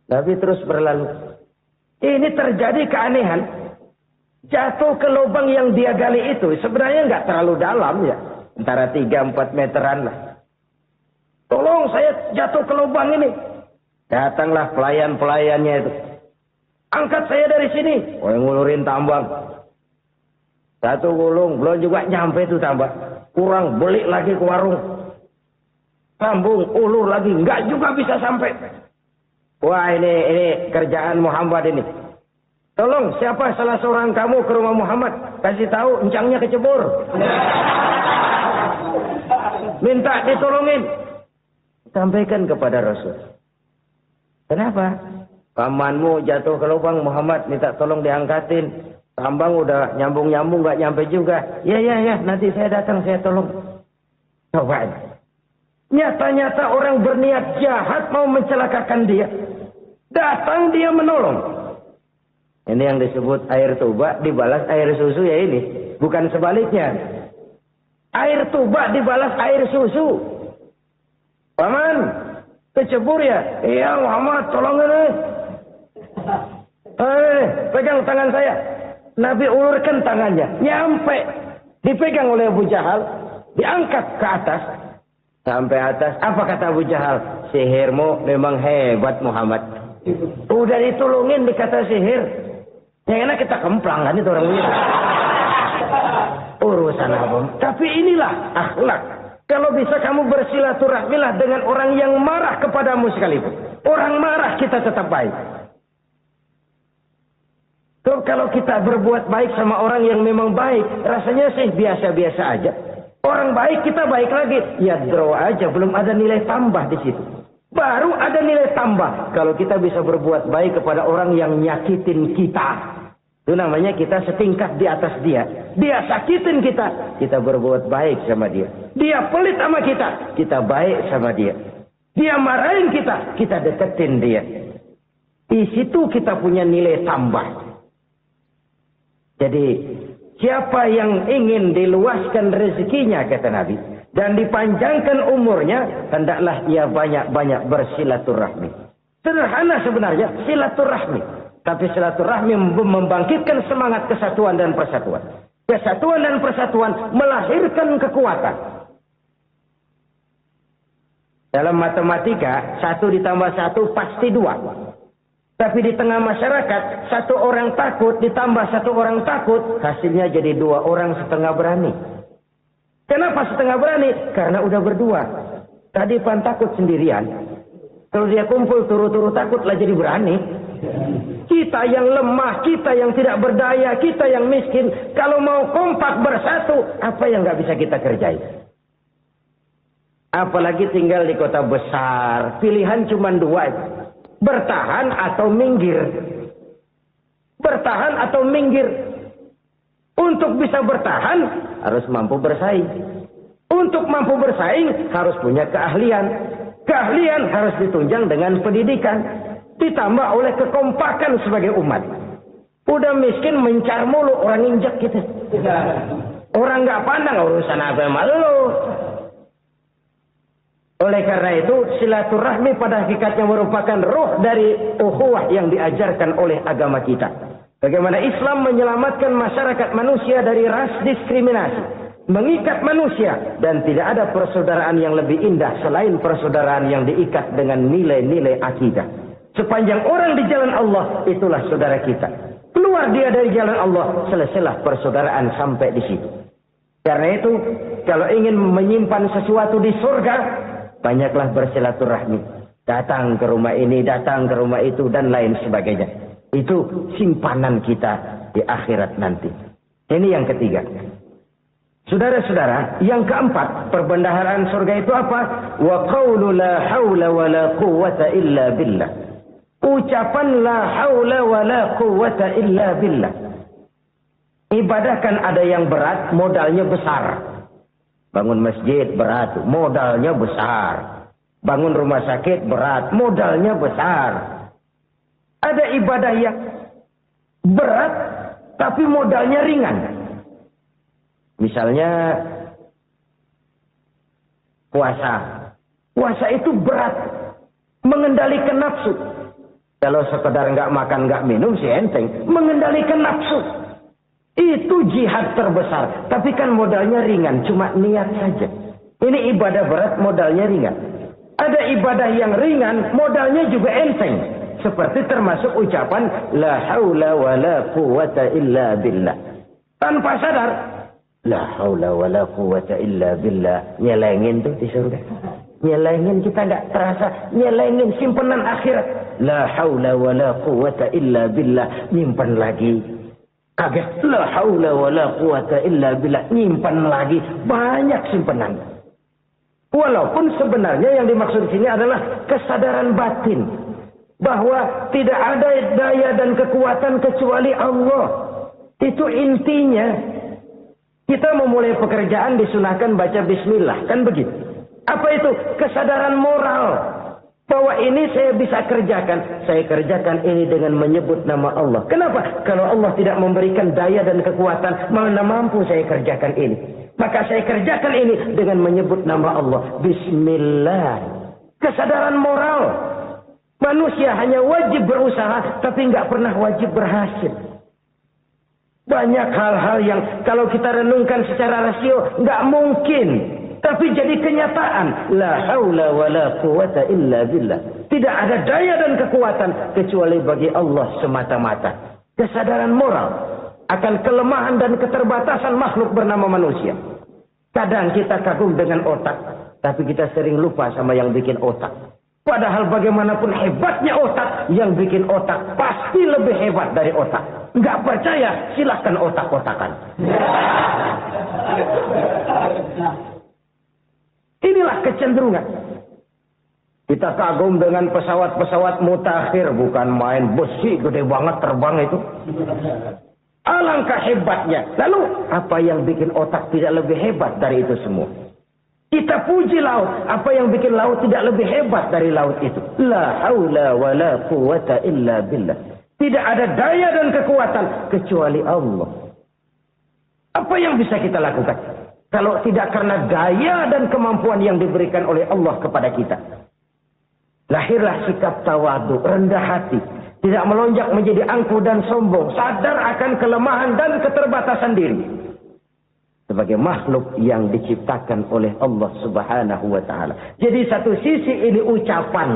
Nabi terus berlalu. Ini terjadi keanehan. Jatuh ke lubang yang dia gali itu sebenarnya nggak terlalu dalam ya. Antara 3-4 meteran lah. Tolong saya jatuh ke lubang ini. Datanglah pelayan-pelayannya itu. Angkat saya dari sini. Oh, yang ngulurin tambang. Satu gulung, belum juga nyampe itu tambang. Kurang, beli lagi ke warung. Sambung, ulur lagi. Nggak juga bisa sampai. Wah, ini kerjaan Muhammad ini. Tolong, siapa salah seorang kamu ke rumah Muhammad? Kasih tahu, encangnya kecebur. Minta ditolongin. Sampaikan kepada Rasul. Kenapa? Pamanmu jatuh ke lubang, Muhammad minta tolong diangkatin. Tambang udah nyambung-nyambung, nggak nyampe juga. Ya, nanti saya datang, saya tolong. Coba. Nyata-nyata orang berniat jahat mau mencelakakan dia. Datang dia menolong. Ini yang disebut air tuba dibalas air susu ya ini. Bukan sebaliknya. Air tuba dibalas air susu. Paman, kecebur ya? Iya Muhammad, tolong ini. Pegang tangan saya. Nabi ulurkan tangannya. Nyampe. Dipegang oleh Abu Jahal. Diangkat ke atas. Sampai atas. Apa kata Abu Jahal? Sihirmu memang hebat Muhammad. Udah ditolongin dikata sihir. Yang enak kita kemplang kan itu orang ini. Urusan apa? Tapi inilah akhlak. Kalau bisa kamu bersilaturahmilah dengan orang yang marah kepadamu sekalipun. Orang marah kita tetap baik. Kalau kita berbuat baik sama orang yang memang baik, rasanya sih biasa-biasa aja. Orang baik kita baik lagi. Ya draw aja, belum ada nilai tambah di situ. Baru ada nilai tambah kalau kita bisa berbuat baik kepada orang yang nyakitin kita. Itu namanya kita setingkat di atas dia. Dia sakitin kita, kita berbuat baik sama dia. Dia pelit sama kita baik sama dia. Dia marahin kita deketin dia. Di situ kita punya nilai tambah. Jadi siapa yang ingin diluaskan rezekinya kata Nabi dan dipanjangkan umurnya, hendaklah ia banyak-banyak bersilaturahmi. Sederhana sebenarnya silaturahmi. Tapi silaturahmi membangkitkan semangat kesatuan dan persatuan. Kesatuan dan persatuan melahirkan kekuatan. Dalam matematika, 1 ditambah 1 pasti 2. Tapi di tengah masyarakat, 1 orang takut ditambah 1 orang takut, hasilnya jadi 2 orang setengah berani. Kenapa setengah berani? Karena udah berdua. Tadi pan takut sendirian. Kalau dia kumpul turu-turu takutlah jadi berani. Kita yang lemah, kita yang tidak berdaya, kita yang miskin, kalau mau kompak bersatu, apa yang nggak bisa kita kerjain? Apalagi tinggal di kota besar, pilihan cuma 2, bertahan atau minggir. Bertahan atau minggir. Untuk bisa bertahan, harus mampu bersaing. Untuk mampu bersaing, harus punya keahlian. Keahlian harus ditunjang dengan pendidikan. Ditambah oleh kekompakan sebagai umat. Udah miskin mencar mulu, orang injak kita. Orang nggak pandang urusan apa malu. Oleh karena itu silaturahmi pada hakikatnya merupakan roh dari ukhuwah yang diajarkan oleh agama kita. Bagaimana Islam menyelamatkan masyarakat manusia dari ras diskriminasi, mengikat manusia, dan tidak ada persaudaraan yang lebih indah selain persaudaraan yang diikat dengan nilai-nilai akidah. Sepanjang orang di jalan Allah, itulah saudara kita. Keluar dia dari jalan Allah, selesailah persaudaraan sampai di situ. Karena itu, kalau ingin menyimpan sesuatu di surga, banyaklah bersilaturahmi. Datang ke rumah ini, datang ke rumah itu, dan lain sebagainya. Itu simpanan kita di akhirat nanti. Ini yang ketiga. Saudara-saudara, yang keempat, perbendaharaan surga itu apa? Wa qawlu la hawla wa la quwwata illa billah. Ucapan la haula wa la quwwata illa billah. Ibadah kan ada yang berat, modalnya besar. Bangun masjid berat, modalnya besar. Bangun rumah sakit berat, modalnya besar. Ada ibadah yang berat tapi modalnya ringan. Misalnya puasa. Puasa itu berat, mengendalikan nafsu. Kalau sekedar nggak makan nggak minum sih enteng, mengendalikan nafsu itu jihad terbesar. Tapi kan modalnya ringan, cuma niat saja. Ini ibadah berat, modalnya ringan. Ada ibadah yang ringan, modalnya juga enteng. Seperti termasuk ucapan la haula wala quwata illa billah. Tanpa sadar, la haula wala quwata illa billah. Nyelengin tuh di surga. Nyelengin, kita nggak terasa. Nyelengin simpenan akhirat. La haula wala quwata illa billah. Nyimpan lagi. Kaget. La haula wala quwata illa billah. Nyimpan lagi. Banyak simpenan. Walaupun sebenarnya yang dimaksud sini adalah kesadaran batin. Bahwa tidak ada daya dan kekuatan kecuali Allah. Itu intinya. Kita memulai pekerjaan disunahkan baca bismillah. Kan begitu. Apa itu? Kesadaran moral. Bahwa ini saya bisa kerjakan. Saya kerjakan ini dengan menyebut nama Allah. Kenapa? Kalau Allah tidak memberikan daya dan kekuatan, mana mampu saya kerjakan ini. Maka saya kerjakan ini dengan menyebut nama Allah. Bismillah. Kesadaran moral. Manusia hanya wajib berusaha, tapi nggak pernah wajib berhasil. Banyak hal-hal yang kalau kita renungkan secara rasio, nggak mungkin. Tapi jadi kenyataan. La haula wa la quwata illa billah. Tidak ada daya dan kekuatan kecuali bagi Allah semata-mata. Kesadaran moral akan kelemahan dan keterbatasan makhluk bernama manusia. Kadang kita kagum dengan otak, tapi kita sering lupa sama yang bikin otak. Padahal bagaimanapun hebatnya otak, yang bikin otak pasti lebih hebat dari otak. Nggak percaya, silahkan otak-otakan. Inilah kecenderungan. Kita kagum dengan pesawat-pesawat mutakhir. Bukan main besi gede banget terbang itu. Alangkah hebatnya. Lalu apa yang bikin otak tidak lebih hebat dari itu semua? Kita puji laut. Apa yang bikin laut tidak lebih hebat dari laut itu? La haula wa la quwata illa billah. Tidak ada daya dan kekuatan kecuali Allah. Apa yang bisa kita lakukan? Kalau tidak karena daya dan kemampuan yang diberikan oleh Allah kepada kita. Lahirlah sikap tawadu, rendah hati. Tidak melonjak menjadi angkuh dan sombong. Sadar akan kelemahan dan keterbatasan diri. Sebagai makhluk yang diciptakan oleh Allah subhanahu wa ta'ala. Jadi satu sisi ini ucapan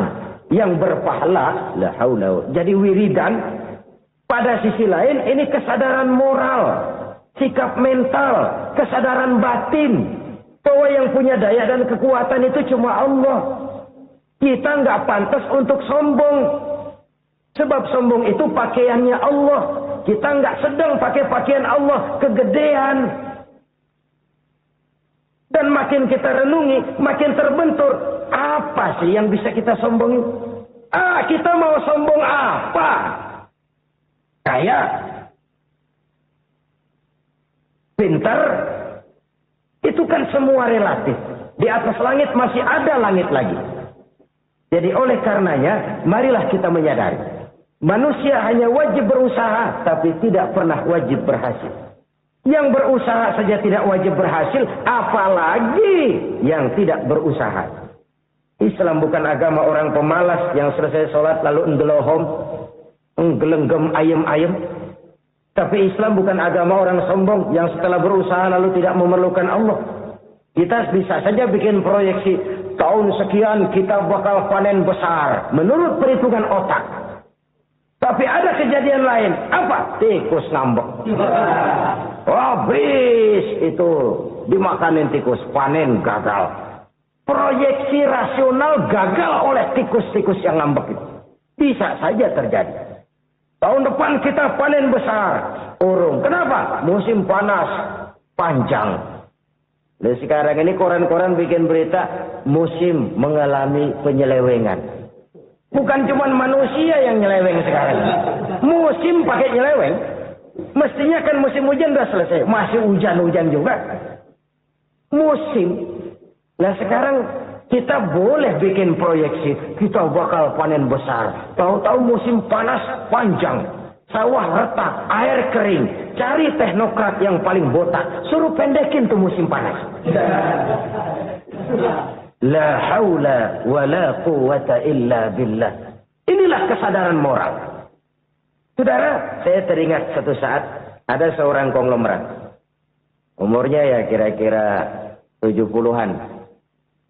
yang berpahala. La haula. Jadi wiridan. Pada sisi lain ini kesadaran moral. Sikap mental, kesadaran batin. Bahwa yang punya daya dan kekuatan itu cuma Allah. Kita nggak pantas untuk sombong. Sebab sombong itu pakaiannya Allah. Kita nggak sedang pakai pakaian Allah, kegedean. Dan makin kita renungi, makin terbentur. Apa sih yang bisa kita sombongi? Kita mau sombong apa? Kaya. Pintar, itu kan semua relatif. Di atas langit masih ada langit lagi. Jadi oleh karenanya, marilah kita menyadari. Manusia hanya wajib berusaha, tapi tidak pernah wajib berhasil. Yang berusaha saja tidak wajib berhasil, apalagi yang tidak berusaha. Islam bukan agama orang pemalas yang selesai sholat lalu enggelohom, enggelenggem ayem-ayem. Tapi Islam bukan agama orang sombong yang setelah berusaha lalu tidak memerlukan Allah. Kita bisa saja bikin proyeksi tahun sekian kita bakal panen besar menurut perhitungan otak. Tapi ada kejadian lain. Apa? Tikus ngambek. Habis itu dimakanin tikus, panen gagal. Proyeksi rasional gagal oleh tikus-tikus yang ngambek itu. Bisa saja terjadi. Tahun depan kita panen besar. Urung. Kenapa? Musim panas panjang. Dan sekarang ini koran-koran bikin berita musim mengalami penyelewengan. Bukan cuma manusia yang nyeleweng sekarang. Musim pakai nyeleweng. Mestinya kan musim hujan udah selesai. Masih hujan-hujan juga. Musim. Nah sekarang kita boleh bikin proyeksi. Kita bakal panen besar. Tahu-tahu musim panas panjang. Sawah retak, air kering. Cari teknokrat yang paling botak. Suruh pendekin tuh musim panas. La haula wa la quwata illa billah. Inilah kesadaran moral. Saudara, saya teringat satu saat ada seorang konglomerat. Umurnya ya kira-kira 70-an.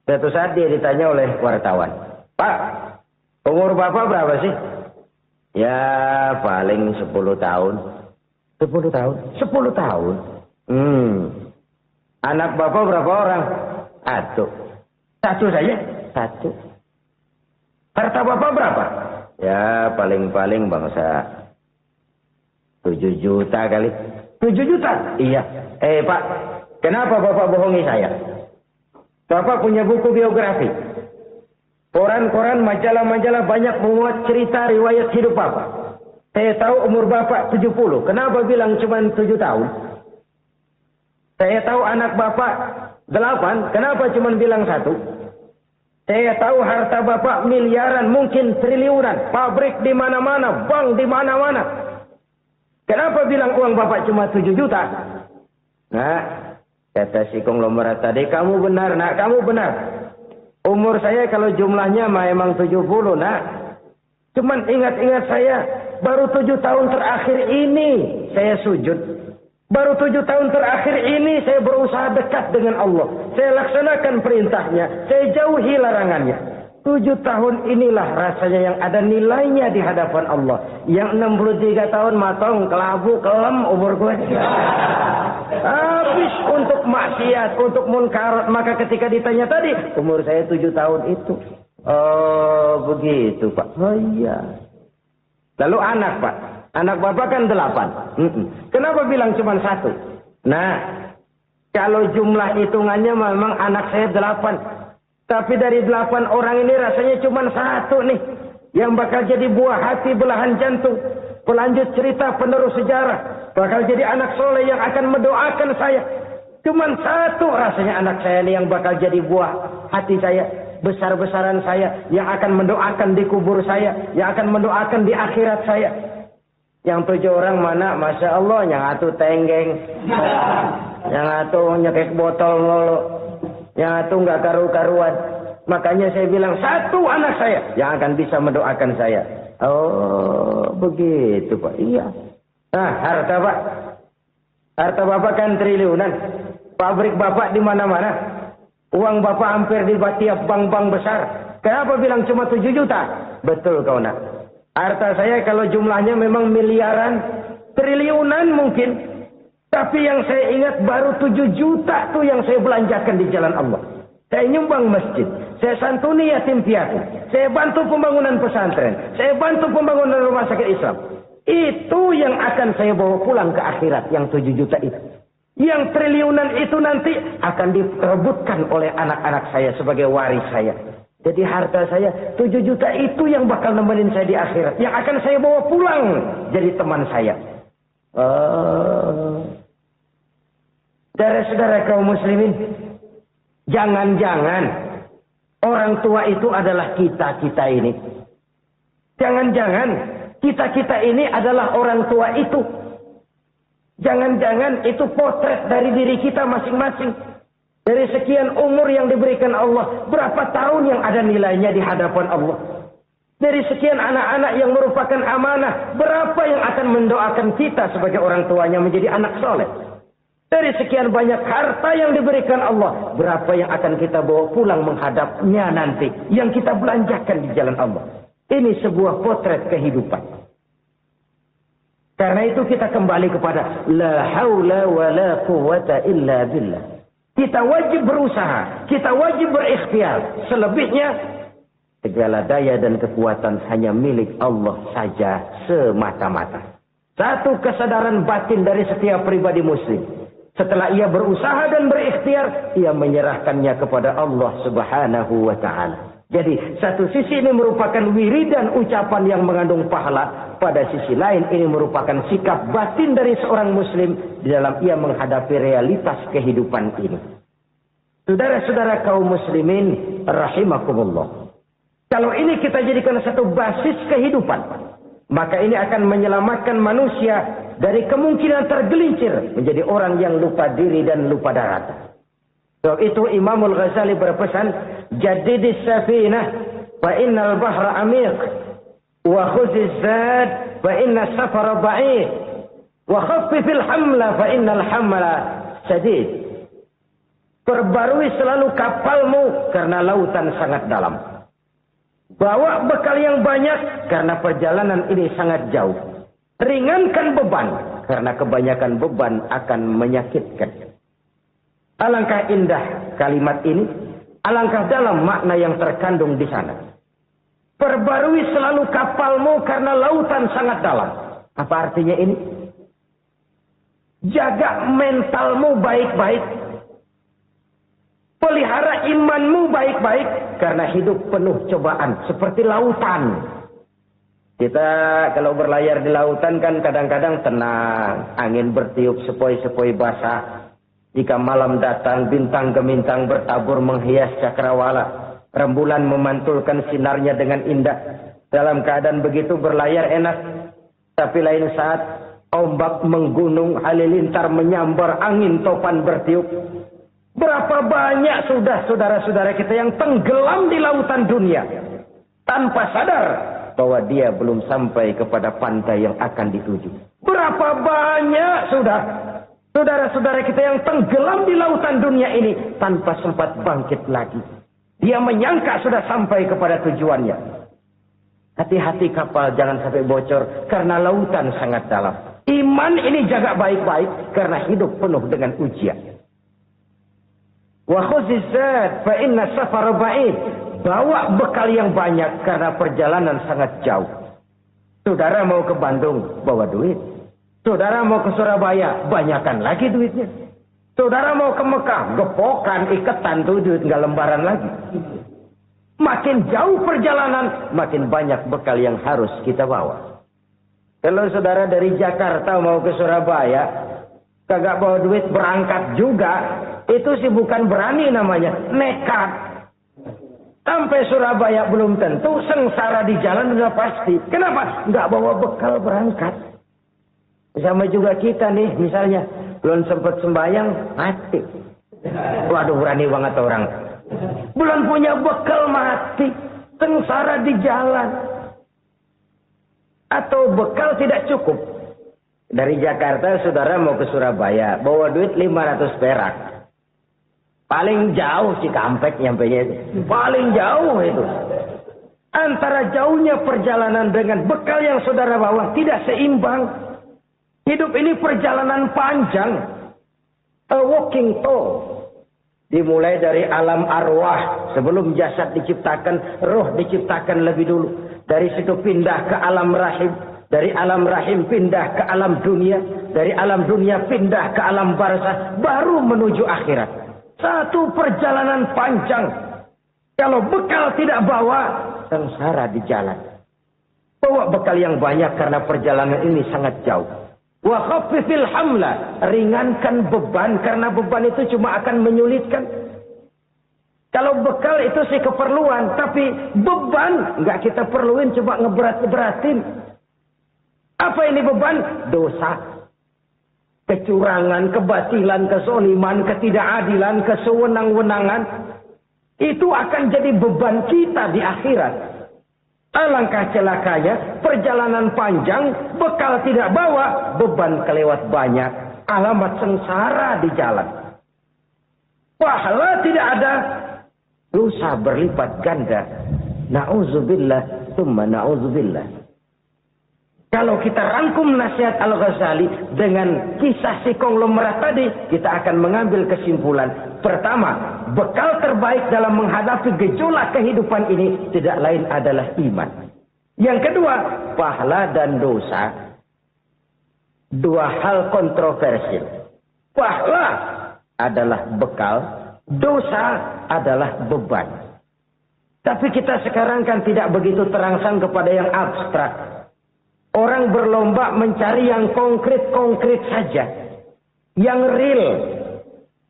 Suatu saat dia ditanya oleh wartawan, "Pak, umur Bapak berapa sih?" "Ya paling 10 tahun." 10 tahun? 10 tahun? Anak Bapak berapa orang? Satu. Satu saja? Satu. Harta Bapak berapa? Ya paling-paling bangsa 7 juta kali. 7 juta? Iya. Pak, kenapa Bapak bohongi saya? Bapak punya buku biografi. Koran-koran, majalah-majalah banyak memuat cerita riwayat hidup Bapak. Saya tahu umur Bapak 70. Kenapa bilang cuma 7 tahun? Saya tahu anak Bapak 8. Kenapa cuma bilang 1? Saya tahu harta Bapak miliaran, mungkin triliunan. Pabrik di mana-mana, bank di mana-mana. Kenapa bilang uang Bapak cuma 7 juta? Nah, kata si konglomerat tadi, kamu benar nak, kamu benar. Umur saya kalau jumlahnya memang 70 nak. Cuman ingat-ingat saya, baru 7 tahun terakhir ini saya sujud. Baru 7 tahun terakhir ini saya berusaha dekat dengan Allah. Saya laksanakan perintahnya, saya jauhi larangannya. 7 tahun inilah rasanya yang ada nilainya di hadapan Allah. Yang 63 tahun matong, kelabu, kelem umur gue. Habis untuk maksiat, untuk munkarat. Maka ketika ditanya tadi, umur saya 7 tahun itu. Oh begitu Pak. Oh iya. Lalu anak Pak. Anak Bapak kan 8. Kenapa bilang cuma 1? Nah, kalau jumlah hitungannya memang anak saya 8. Tapi dari 8 orang ini rasanya cuma 1 nih. Yang bakal jadi buah hati, belahan jantung. Pelanjut cerita, penerus sejarah. Bakal jadi anak soleh yang akan mendoakan saya. Cuma 1 rasanya anak saya ini yang bakal jadi buah hati saya. Besar-besaran saya. Yang akan mendoakan di kubur saya. Yang akan mendoakan di akhirat saya. Yang 7 orang mana? Masya Allah, yang atu tenggeng. Yang atu nyekek botol mulu. Yang atu nggak karu-karuan. Makanya saya bilang 1 anak saya yang akan bisa mendoakan saya. Oh, begitu Pak. Iya. Nah, harta Pak. Harta Bapak kan triliunan. Pabrik Bapak di mana-mana. Uang Bapak hampir di tiap bank-bank besar. Kenapa bilang cuma 7 juta? Betul kau nak. Harta saya kalau jumlahnya memang miliaran, triliunan mungkin. Tapi yang saya ingat baru 7 juta tuh yang saya belanjakan di jalan Allah. Saya nyumbang masjid. Saya santuni yatim piatu. Saya bantu pembangunan pesantren. Saya bantu pembangunan rumah sakit Islam. Itu yang akan saya bawa pulang ke akhirat, yang 7 juta itu. Yang triliunan itu nanti akan diperebutkan oleh anak-anak saya sebagai waris saya. Jadi harta saya 7 juta itu yang bakal nemenin saya di akhirat. Yang akan saya bawa pulang jadi teman saya. Saudara-saudara kaum muslimin. Jangan-jangan orang tua itu adalah kita-kita ini. Jangan-jangan kita-kita ini adalah orang tua itu. Jangan-jangan itu potret dari diri kita masing-masing. Dari sekian umur yang diberikan Allah, berapa tahun yang ada nilainya di hadapan Allah? Dari sekian anak-anak yang merupakan amanah, berapa yang akan mendoakan kita sebagai orang tuanya menjadi anak soleh? Dari sekian banyak harta yang diberikan Allah, berapa yang akan kita bawa pulang menghadapnya nanti, yang kita belanjakan di jalan Allah? Ini sebuah potret kehidupan. Karena itu kita kembali kepada la haula wa la quwata illa billah. Kita wajib berusaha, kita wajib berikhtiar. Selebihnya, segala daya dan kekuatan hanya milik Allah saja semata-mata. Satu kesadaran batin dari setiap pribadi muslim. Setelah ia berusaha dan berikhtiar, ia menyerahkannya kepada Allah Subhanahu wa ta'ala. Jadi, satu sisi ini merupakan wiridan ucapan yang mengandung pahala. Pada sisi lain, ini merupakan sikap batin dari seorang muslim di dalam ia menghadapi realitas kehidupan ini. Saudara-saudara kaum muslimin, rahimakumullah. Kalau ini kita jadikan satu basis kehidupan. Maka ini akan menyelamatkan manusia dari kemungkinan tergelincir menjadi orang yang lupa diri dan lupa darat. Sebab itu Imamul Ghazali berpesan, jadidis safinah fa innal bahra amiq wa khuziz zad fa inna safara ba'id wa khaffifil hamla fa innal hamla sadid. Perbarui selalu kapalmu karena lautan sangat dalam. Bawa bekal yang banyak karena perjalanan ini sangat jauh. Ringankan beban karena kebanyakan beban akan menyakitkan. Alangkah indah kalimat ini, alangkah dalam makna yang terkandung di sana. Perbarui selalu kapalmu karena lautan sangat dalam. Apa artinya ini? Jaga mentalmu baik-baik. Pelihara imanmu baik-baik karena hidup penuh cobaan seperti lautan. Kita kalau berlayar di lautan kan kadang-kadang tenang, angin bertiup sepoi-sepoi basah. Jika malam datang bintang gemintang bertabur menghias cakrawala, rembulan memantulkan sinarnya dengan indah. Dalam keadaan begitu berlayar enak, tapi lain saat ombak menggunung, halilintar menyambar, angin topan bertiup. Berapa banyak sudah saudara-saudara kita yang tenggelam di lautan dunia tanpa sadar bahwa dia belum sampai kepada pantai yang akan dituju. Berapa banyak sudah saudara-saudara kita yang tenggelam di lautan dunia ini tanpa sempat bangkit lagi. Dia menyangka sudah sampai kepada tujuannya. Hati-hati kapal jangan sampai bocor karena lautan sangat dalam. Iman ini jaga baik-baik karena hidup penuh dengan ujian. Wa khuziz zad fa inna safara ba'id. Bawa bekal yang banyak karena perjalanan sangat jauh. Saudara mau ke Bandung, bawa duit. Saudara mau ke Surabaya, banyakan lagi duitnya. Saudara mau ke Mekah, gepokan, iketan tuh duit nggak lembaran lagi. Makin jauh perjalanan, makin banyak bekal yang harus kita bawa. Kalau saudara dari Jakarta mau ke Surabaya, kagak bawa duit berangkat juga, itu sih bukan berani namanya, nekat. Sampai Surabaya belum tentu, sengsara di jalan udah pasti. Kenapa? Nggak bawa bekal berangkat. Sama juga kita nih, misalnya belum sempat sembahyang, mati. Waduh, berani banget orang. Belum punya bekal, mati. Sengsara di jalan. Atau bekal tidak cukup. Dari Jakarta saudara mau ke Surabaya, bawa duit 500 perak. Paling jauh Cikampek nyampenya itu. Paling jauh itu. Antara jauhnya perjalanan dengan bekal yang saudara bawa tidak seimbang. Hidup ini perjalanan panjang. A walking tour. Dimulai dari alam arwah. Sebelum jasad diciptakan, roh diciptakan lebih dulu. Dari situ pindah ke alam rahim. Dari alam rahim pindah ke alam dunia. Dari alam dunia pindah ke alam barzah. Baru menuju akhirat. Satu perjalanan panjang. Kalau bekal tidak bawa, sengsara di jalan. Bawa bekal yang banyak karena perjalanan ini sangat jauh. Wa khaffifil hamla, ringankan beban karena beban itu cuma akan menyulitkan. Kalau bekal itu sih keperluan, tapi beban nggak kita perluin, cuma ngeberat-beratin. Apa ini beban? Dosa. Kecurangan, kebatilan, kesoliman, ketidakadilan, kesewenang-wenangan. Itu akan jadi beban kita di akhirat. Alangkah celakanya, perjalanan panjang, bekal tidak bawa, beban kelewat banyak. Alamat sengsara di jalan. Pahala tidak ada, dosa berlipat ganda. Na'udzubillah, summa na'udzubillah. Kalau kita rangkum nasihat Al-Ghazali dengan kisah si konglomerat tadi, kita akan mengambil kesimpulan. Pertama, bekal terbaik dalam menghadapi gejolak kehidupan ini tidak lain adalah iman. Yang kedua, pahala dan dosa. Dua hal kontroversial. Pahala adalah bekal, dosa adalah beban. Tapi kita sekarang kan tidak begitu terangsang kepada yang abstrak. Orang berlomba mencari yang konkret-konkret saja. Yang real.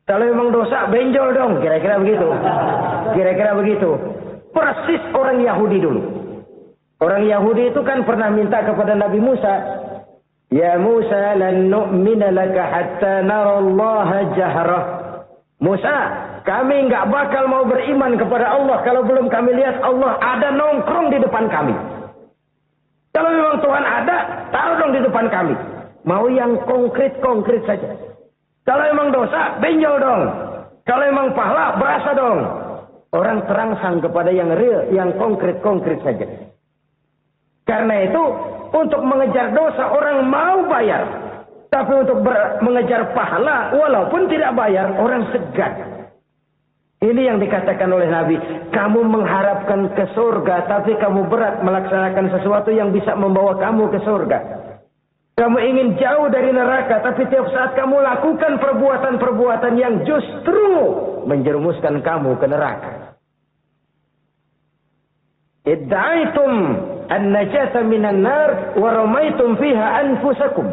Kalau memang dosa, benjol dong. Kira-kira begitu. Kira-kira begitu. Persis orang Yahudi dulu. Orang Yahudi itu kan pernah minta kepada Nabi Musa, "Ya Musa, lan nu'mina laka hatta narallaha jahrah." Musa, kami enggak bakal mau beriman kepada Allah kalau belum kami lihat Allah ada nongkrong di depan kami. Kalau memang Tuhan ada, taruh dong di depan kami. Mau yang konkret-konkret saja. Kalau memang dosa, benjol dong. Kalau memang pahala, berasa dong. Orang terangsang kepada yang real, yang konkret-konkret saja. Karena itu, untuk mengejar dosa orang mau bayar. Tapi untuk mengejar pahala, walaupun tidak bayar, orang segan. Ini yang dikatakan oleh Nabi. Kamu mengharapkan ke surga, tapi kamu berat melaksanakan sesuatu yang bisa membawa kamu ke surga. Kamu ingin jauh dari neraka, tapi tiap saat kamu lakukan perbuatan-perbuatan yang justru menjerumuskan kamu ke neraka. Idda'aitum an-najata minan nar wa ramaitum fiha anfusakum.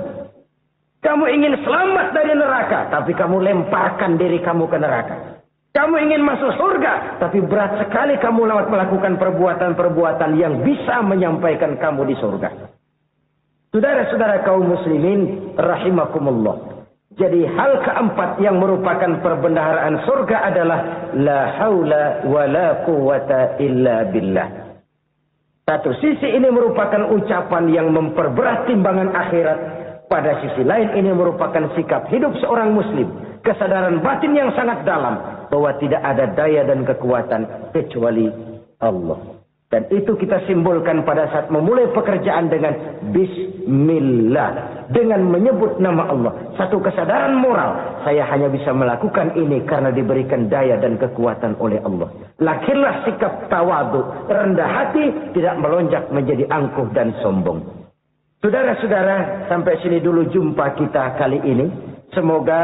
Kamu ingin selamat dari neraka, tapi kamu lemparkan diri kamu ke neraka. Kamu ingin masuk surga, tapi berat sekali kamu melakukan perbuatan-perbuatan yang bisa menyampaikan kamu di surga. Saudara-saudara kaum muslimin rahimakumullah. Jadi hal keempat yang merupakan perbendaharaan surga adalah la haula wa la quwwata illa billah. Satu sisi ini merupakan ucapan yang memperberat timbangan akhirat. Pada sisi lain ini merupakan sikap hidup seorang muslim. Kesadaran batin yang sangat dalam. Bahwa tidak ada daya dan kekuatan kecuali Allah. Dan itu kita simbolkan pada saat memulai pekerjaan dengan Bismillah. Dengan menyebut nama Allah. Satu kesadaran moral. Saya hanya bisa melakukan ini karena diberikan daya dan kekuatan oleh Allah. Lahirlah sikap tawadu, rendah hati, tidak melonjak menjadi angkuh dan sombong. Saudara-saudara, sampai sini dulu jumpa kita kali ini. Semoga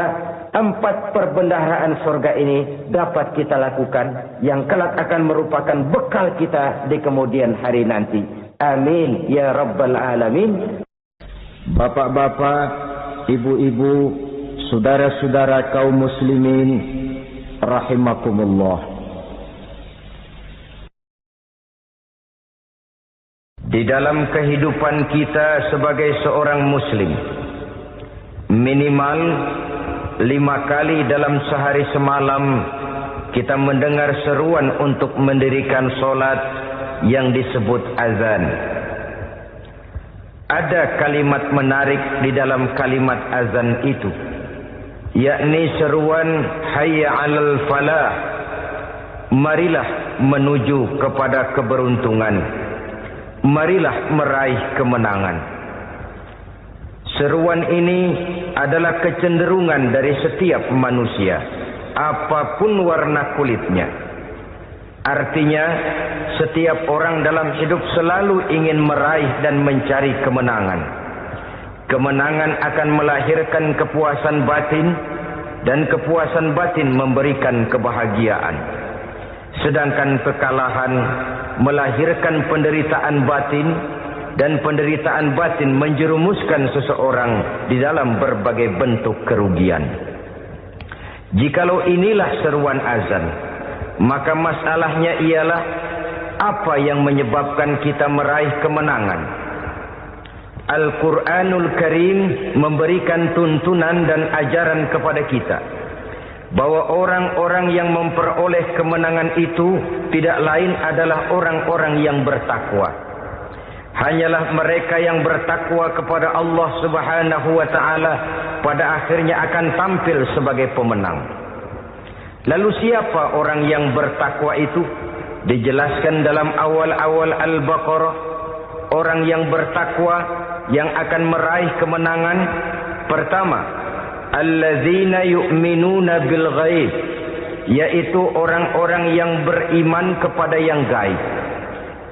4 perbendaharaan surga ini dapat kita lakukan. Yang kelak akan merupakan bekal kita di kemudian hari nanti. Amin. Ya Rabbal Alamin. Bapak-bapak, ibu-ibu, saudara-saudara kaum muslimin, rahimakumullah. Di dalam kehidupan kita sebagai seorang muslim, minimal 5 kali dalam sehari semalam kita mendengar seruan untuk mendirikan solat yang disebut azan. Ada kalimat menarik di dalam kalimat azan itu, yakni seruan hayya 'alal falah, marilah menuju kepada keberuntungan. Marilah meraih kemenangan. Seruan ini adalah kecenderungan dari setiap manusia, apapun warna kulitnya. Artinya, setiap orang dalam hidup selalu ingin meraih dan mencari kemenangan. Kemenangan akan melahirkan kepuasan batin, dan kepuasan batin memberikan kebahagiaan. Sedangkan kekalahan melahirkan penderitaan batin, dan penderitaan batin menjerumuskan seseorang di dalam berbagai bentuk kerugian. Jikalau inilah seruan azan, maka masalahnya ialah apa yang menyebabkan kita meraih kemenangan. Al-Quranul Karim memberikan tuntunan dan ajaran kepada kita bahwa orang-orang yang memperoleh kemenangan itu tidak lain adalah orang-orang yang bertakwa. Hanyalah mereka yang bertakwa kepada Allah Subhanahu wa taala pada akhirnya akan tampil sebagai pemenang. Lalu siapa orang yang bertakwa itu? Dijelaskan dalam awal-awal Al-Baqarah, orang yang bertakwa yang akan meraih kemenangan. Pertama, allazina yu'minuna bil ghaib, yaitu orang-orang yang beriman kepada yang gaib.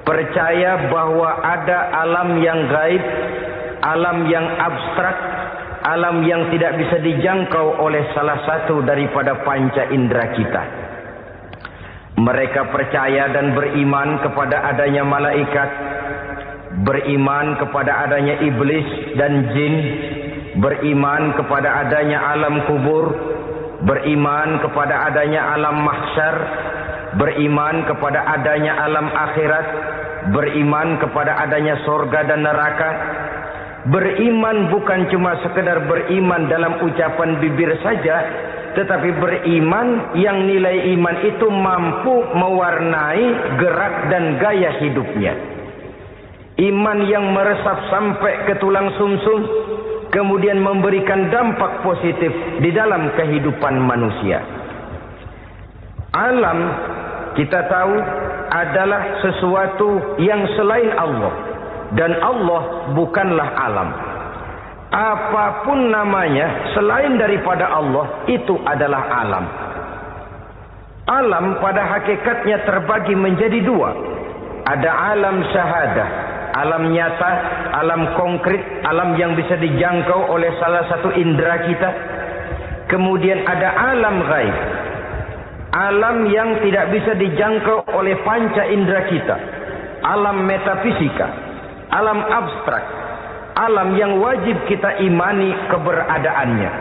Percaya bahwa ada alam yang gaib, alam yang abstrak, alam yang tidak bisa dijangkau oleh salah satu daripada panca indera kita. Mereka percaya dan beriman kepada adanya malaikat, beriman kepada adanya iblis dan jin, beriman kepada adanya alam kubur, beriman kepada adanya alam mahsyar, beriman kepada adanya alam akhirat, beriman kepada adanya sorga dan neraka. Beriman bukan cuma sekedar beriman dalam ucapan bibir saja, tetapi beriman yang nilai iman itu mampu mewarnai gerak dan gaya hidupnya. Iman yang meresap sampai ke tulang sumsum, kemudian memberikan dampak positif di dalam kehidupan manusia. Alam, kita tahu, adalah sesuatu yang selain Allah. Dan Allah bukanlah alam. Apapun namanya selain daripada Allah, itu adalah alam. Alam pada hakikatnya terbagi menjadi dua. Ada alam syahadah, alam nyata, alam konkret, alam yang bisa dijangkau oleh salah satu indera kita. Kemudian ada alam ghaib, alam yang tidak bisa dijangkau oleh panca indera kita. Alam metafisika, alam abstrak, alam yang wajib kita imani keberadaannya.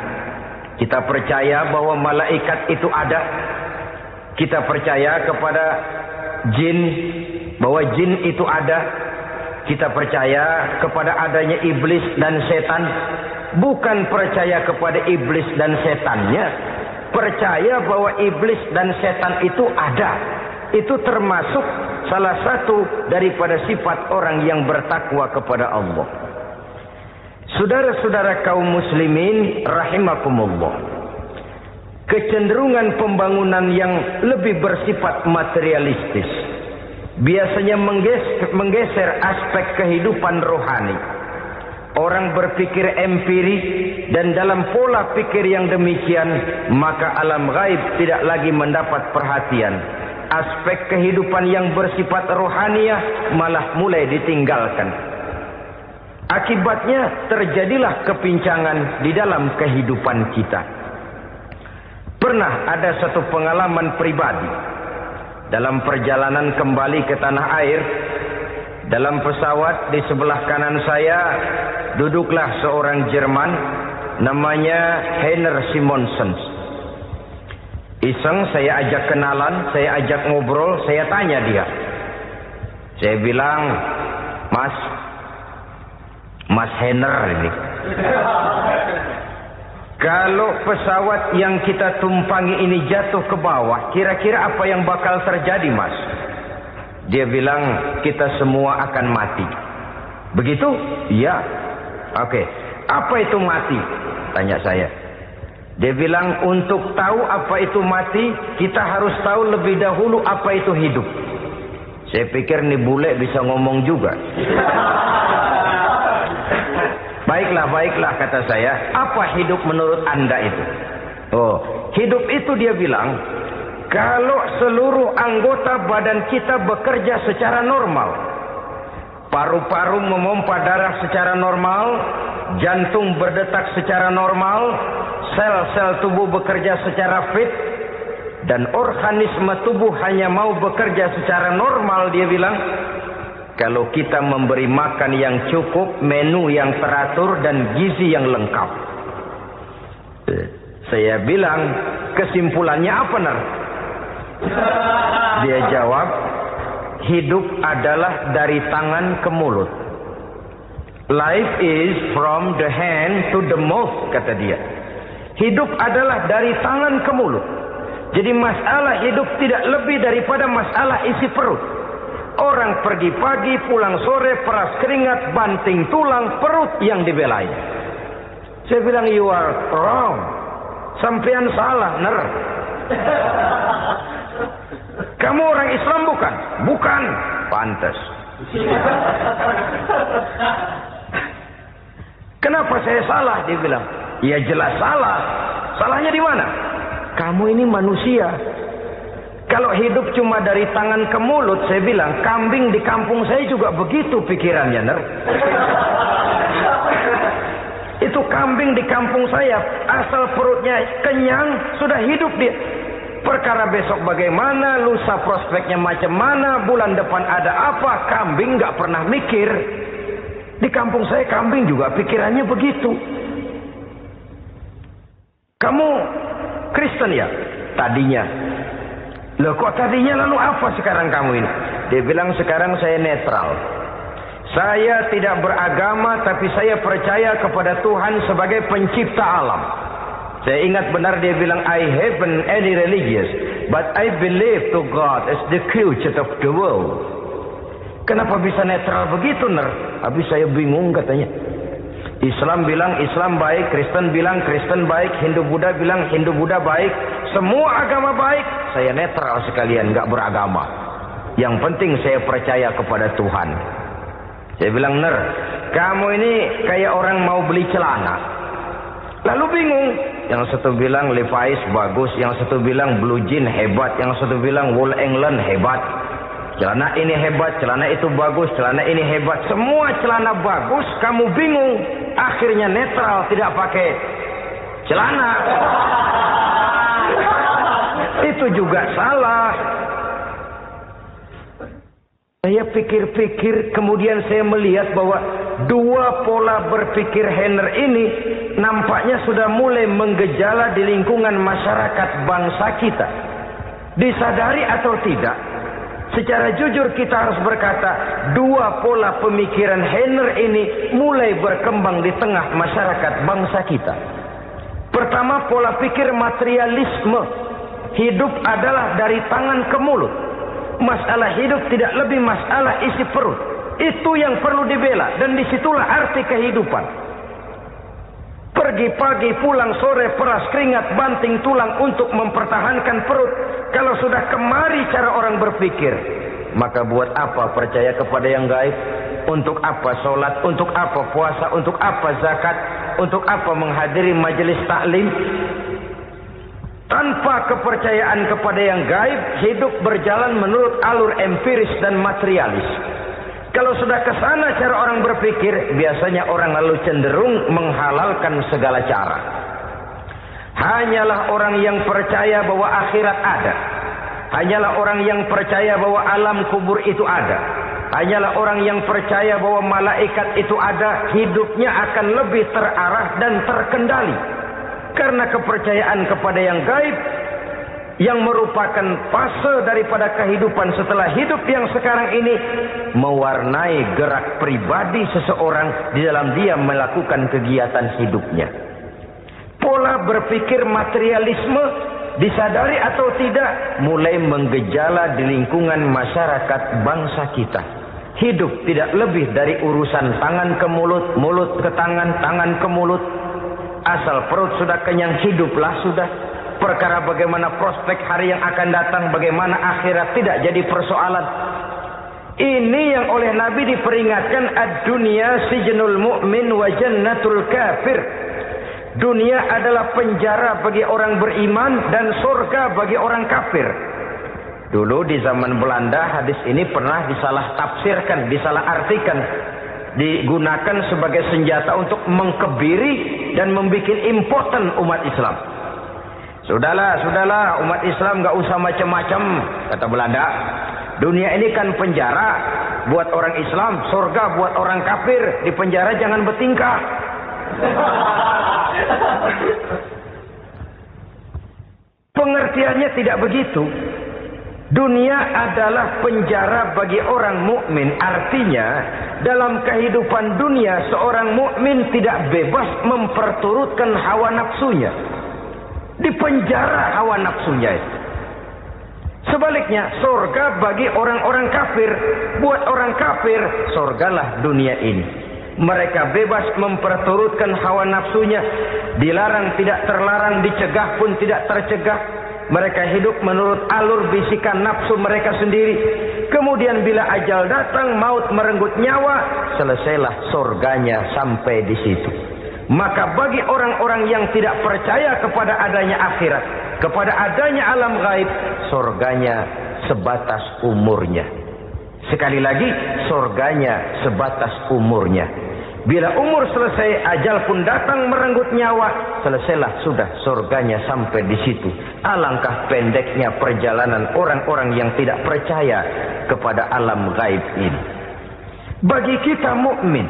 Kita percaya bahwa malaikat itu ada. Kita percaya kepada jin, bahwa jin itu ada. Kita percaya kepada adanya iblis dan setan. Bukan percaya kepada iblis dan setannya, percaya bahwa iblis dan setan itu ada. Itu termasuk salah satu daripada sifat orang yang bertakwa kepada Allah. Saudara-saudara kaum muslimin rahimakumullah, kecenderungan pembangunan yang lebih bersifat materialistis biasanya menggeser aspek kehidupan rohani. Orang berpikir empirik, dan dalam pola pikir yang demikian, maka alam gaib tidak lagi mendapat perhatian. Aspek kehidupan yang bersifat rohaniah malah mulai ditinggalkan. Akibatnya terjadilah kepincangan di dalam kehidupan kita. Pernah ada satu pengalaman pribadi. Dalam perjalanan kembali ke tanah air, dalam pesawat di sebelah kanan saya duduklah seorang Jerman namanya Heiner Simonsen. Iseng saya ajak kenalan, saya ajak ngobrol, saya tanya dia. Saya bilang, Mas Heiner ini, kalau pesawat yang kita tumpangi ini jatuh ke bawah, kira-kira apa yang bakal terjadi, Mas? Dia bilang, kita semua akan mati. Begitu? Iya. Oke. Apa itu mati? Tanya saya. Dia bilang, untuk tahu apa itu mati, kita harus tahu lebih dahulu apa itu hidup. Saya pikir nih bule bisa ngomong juga. Baiklah kata saya. Apa hidup menurut Anda itu? Oh, hidup itu dia bilang, kalau seluruh anggota badan kita bekerja secara normal. Paru-paru memompa darah secara normal, jantung berdetak secara normal, sel-sel tubuh bekerja secara fit, dan organisme tubuh hanya mau bekerja secara normal, dia bilang. Kalau kita memberi makan yang cukup, menu yang teratur, dan gizi yang lengkap. Saya bilang, kesimpulannya apa, Nar? Dia jawab, hidup adalah dari tangan ke mulut. Life is from the hand to the mouth, kata dia. Hidup adalah dari tangan ke mulut. Jadi masalah hidup tidak lebih daripada masalah isi perut. Orang pergi pagi, pulang sore, peras keringat, banting tulang, perut yang dibelai. Saya bilang, you are wrong. Sampean salah, Ner. Kamu orang Islam bukan? Bukan. Pantas. Kenapa saya salah? Dia bilang, ya jelas salah. Salahnya di mana? Kamu ini manusia. Kalau hidup cuma dari tangan ke mulut, saya bilang, kambing di kampung saya juga begitu pikirannya, Ner. Itu kambing di kampung saya, asal perutnya kenyang, sudah hidup dia. Perkara besok bagaimana, lusa prospeknya macam mana, bulan depan ada apa, kambing nggak pernah mikir. Di kampung saya kambing juga pikirannya begitu. Kamu Kristen ya? Tadinya. Loh kok tadinya lalu apa sekarang kamu ini? Dia bilang sekarang saya netral. Saya tidak beragama tapi saya percaya kepada Tuhan sebagai pencipta alam. Saya ingat benar dia bilang I haven't any religious but I believe to God as the creator of the world. Kenapa bisa netral begitu Ner? Habis saya bingung katanya. Islam bilang Islam baik, Kristen bilang Kristen baik, Hindu Buddha bilang Hindu Buddha baik, semua agama baik. Saya netral sekalian, nggak beragama. Yang penting saya percaya kepada Tuhan. Saya bilang Ner, kamu ini kayak orang mau beli celana. Lalu bingung. Yang satu bilang Levi's bagus, yang satu bilang Blue Jean hebat, yang satu bilang Wool England hebat. Celana ini hebat, celana itu bagus, celana ini hebat. Semua celana bagus, kamu bingung. Akhirnya netral, tidak pakai celana. Itu juga salah. Saya pikir-pikir, kemudian saya melihat bahwa dua pola berpikir Henner ini nampaknya sudah mulai menggejala di lingkungan masyarakat bangsa kita. Disadari atau tidak, secara jujur kita harus berkata, dua pola pemikiran Henner ini mulai berkembang di tengah masyarakat bangsa kita. Pertama, pola pikir materialisme. Hidup adalah dari tangan ke mulut. Masalah hidup tidak lebih masalah isi perut. Itu yang perlu dibela, dan disitulah arti kehidupan. Pergi pagi, pulang sore, peras keringat, banting tulang untuk mempertahankan perut. Kalau sudah kemari cara orang berpikir, maka buat apa percaya kepada yang gaib? Untuk apa sholat? Untuk apa puasa? Untuk apa zakat? Untuk apa menghadiri majelis taklim? Tanpa kepercayaan kepada yang gaib, hidup berjalan menurut alur empiris dan materialis. Kalau sudah ke sana cara orang berpikir, biasanya orang lalu cenderung menghalalkan segala cara. Hanyalah orang yang percaya bahwa akhirat ada. Hanyalah orang yang percaya bahwa alam kubur itu ada. Hanyalah orang yang percaya bahwa malaikat itu ada, hidupnya akan lebih terarah dan terkendali. Karena kepercayaan kepada yang gaib, yang merupakan fase daripada kehidupan setelah hidup yang sekarang ini, mewarnai gerak pribadi seseorang di dalam dia melakukan kegiatan hidupnya. Pola berpikir materialisme, disadari atau tidak, mulai menggejala di lingkungan masyarakat bangsa kita. Hidup tidak lebih dari urusan tangan ke mulut, mulut ke tangan, tangan ke mulut. Asal perut sudah kenyang, hiduplah sudah. Perkara bagaimana prospek hari yang akan datang, bagaimana akhirat, tidak jadi persoalan. Ini yang oleh Nabi diperingatkan, ad-dunya sijnul mu'min wa jannatul kafir. Dunia adalah penjara bagi orang beriman dan surga bagi orang kafir. Dulu di zaman Belanda hadis ini pernah disalah tafsirkan, disalah artikan, digunakan sebagai senjata untuk mengkebiri dan membuat impoten umat Islam. Sudahlah umat Islam gak usah macam-macam, kata Belanda. Dunia ini kan penjara buat orang Islam, surga buat orang kafir. Di penjara jangan bertingkah. Pengertiannya tidak begitu. Dunia adalah penjara bagi orang mukmin. Artinya dalam kehidupan dunia seorang mukmin tidak bebas memperturutkan hawa nafsunya. Di penjara hawa nafsunya. Sebaliknya, surga bagi orang-orang kafir. Buat orang kafir, surgalah dunia ini. Mereka bebas memperturutkan hawa nafsunya. Dilarang tidak terlarang, dicegah pun tidak tercegah. Mereka hidup menurut alur bisikan nafsu mereka sendiri. Kemudian bila ajal datang, maut merenggut nyawa, selesailah surganya sampai di situ. Maka bagi orang-orang yang tidak percaya kepada adanya akhirat, kepada adanya alam gaib, surganya sebatas umurnya. Sekali lagi, surganya sebatas umurnya. Bila umur selesai, ajal pun datang merenggut nyawa, selesailah sudah surganya sampai di situ. Alangkah pendeknya perjalanan orang-orang yang tidak percaya kepada alam gaib ini. Bagi kita mukmin,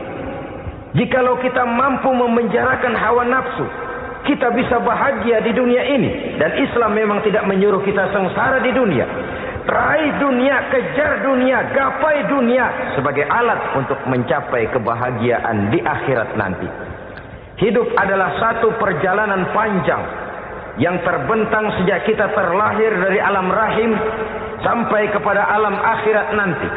jikalau kita mampu memenjarakan hawa nafsu, kita bisa bahagia di dunia ini. Dan Islam memang tidak menyuruh kita sengsara di dunia. Raih dunia, kejar dunia, gapai dunia sebagai alat untuk mencapai kebahagiaan di akhirat nanti. Hidup adalah satu perjalanan panjang yang terbentang sejak kita terlahir dari alam rahim sampai kepada alam akhirat nanti.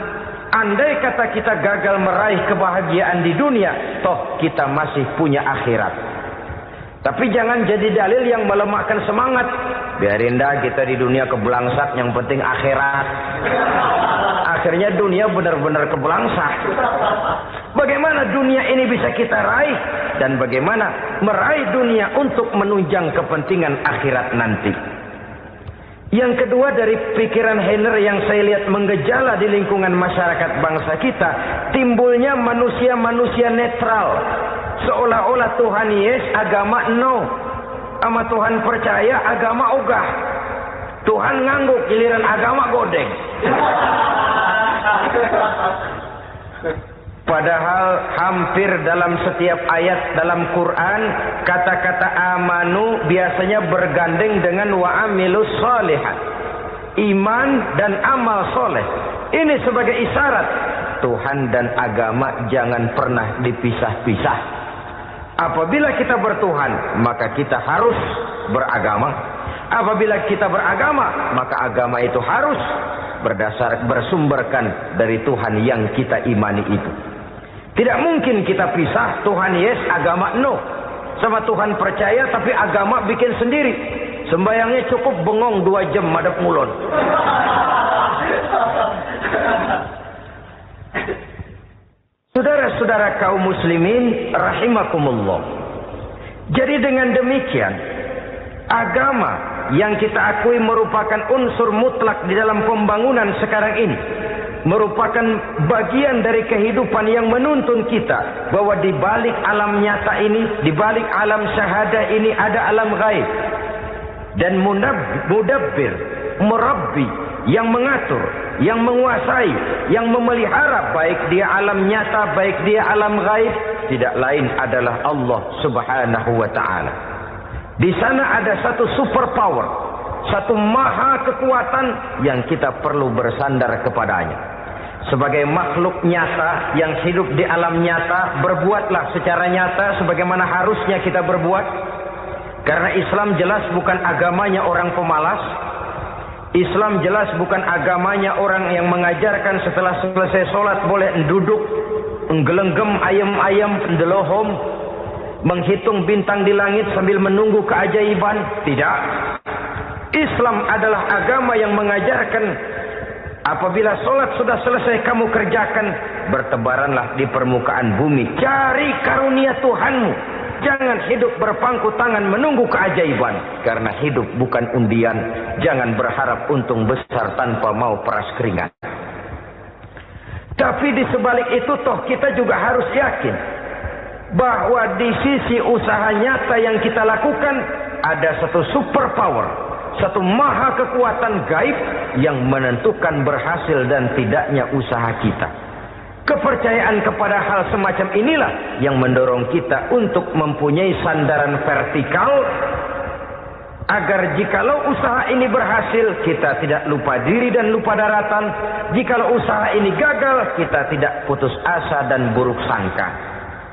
Andai kata kita gagal meraih kebahagiaan di dunia, toh kita masih punya akhirat. Tapi jangan jadi dalil yang melemahkan semangat. Biarin dah kita di dunia kebelangsat, yang penting akhirat. Akhirnya dunia benar-benar kebelangsat. Bagaimana dunia ini bisa kita raih? Dan bagaimana meraih dunia untuk menunjang kepentingan akhirat nanti? Yang kedua, dari pikiran Heiner yang saya lihat menggejala di lingkungan masyarakat bangsa kita, timbulnya manusia-manusia netral. Seolah-olah Tuhan yes, agama no. Sama Tuhan percaya, agama ogah. Tuhan ngangguk, giliran agama godeng. Padahal hampir dalam setiap ayat dalam Quran, kata-kata amanu biasanya bergandeng dengan wa amilus sholihat. Iman dan amal soleh. Ini sebagai isyarat Tuhan dan agama jangan pernah dipisah-pisah. Apabila kita bertuhan, maka kita harus beragama. Apabila kita beragama, maka agama itu harus bersumberkan dari Tuhan yang kita imani itu. Tidak mungkin kita pisah Tuhan yes, agama no. Sama Tuhan percaya tapi agama bikin sendiri. Sembayangnya cukup bengong 2 jam madep mulon. Saudara-saudara kaum muslimin rahimakumullah. Jadi dengan demikian, agama yang kita akui merupakan unsur mutlak di dalam pembangunan sekarang ini, merupakan bagian dari kehidupan yang menuntun kita bahwa di balik alam nyata ini, di balik alam syahadah ini ada alam gaib. Dan mudabbir, murabbi, yang mengatur, yang menguasai, yang memelihara baik dia alam nyata, baik dia alam gaib, tidak lain adalah Allah Subhanahu wa taala. Di sana ada satu super power, satu maha kekuatan yang kita perlu bersandar kepadanya. Sebagai makhluk nyata yang hidup di alam nyata, berbuatlah secara nyata sebagaimana harusnya kita berbuat. Karena Islam jelas bukan agamanya orang pemalas. Islam jelas bukan agamanya orang yang mengajarkan setelah selesai sholat boleh duduk, nggelenggem ayam-ayam ndelohom, menghitung bintang di langit sambil menunggu keajaiban. Tidak. Islam adalah agama yang mengajarkan apabila sholat sudah selesai kamu kerjakan, bertebaranlah di permukaan bumi, cari karunia Tuhanmu. Jangan hidup berpangku tangan menunggu keajaiban. Karena hidup bukan undian. Jangan berharap untung besar tanpa mau peras keringat. Tapi di sebalik itu toh kita juga harus yakin bahwa di sisi usaha nyata yang kita lakukan ada satu super power, satu maha kekuatan gaib yang menentukan berhasil dan tidaknya usaha kita. Kepercayaan kepada hal semacam inilah yang mendorong kita untuk mempunyai sandaran vertikal agar jikalau usaha ini berhasil, kita tidak lupa diri dan lupa daratan. Jikalau usaha ini gagal, kita tidak putus asa dan buruk sangka,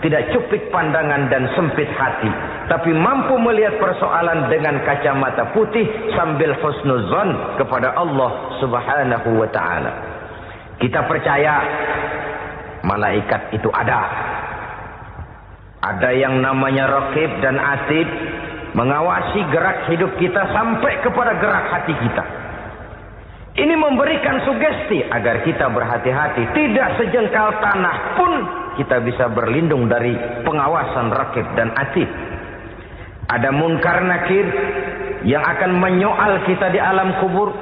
tidak cupik pandangan dan sempit hati, tapi mampu melihat persoalan dengan kacamata putih sambil husnuzon kepada Allah Subhanahu wa taala. Kita percaya malaikat itu ada. Ada yang namanya raqib dan atid, mengawasi gerak hidup kita sampai kepada gerak hati kita. Ini memberikan sugesti agar kita berhati-hati. Tidak sejengkal tanah pun kita bisa berlindung dari pengawasan raqib dan atid. Ada munkar nakir yang akan menyoal kita di alam kubur.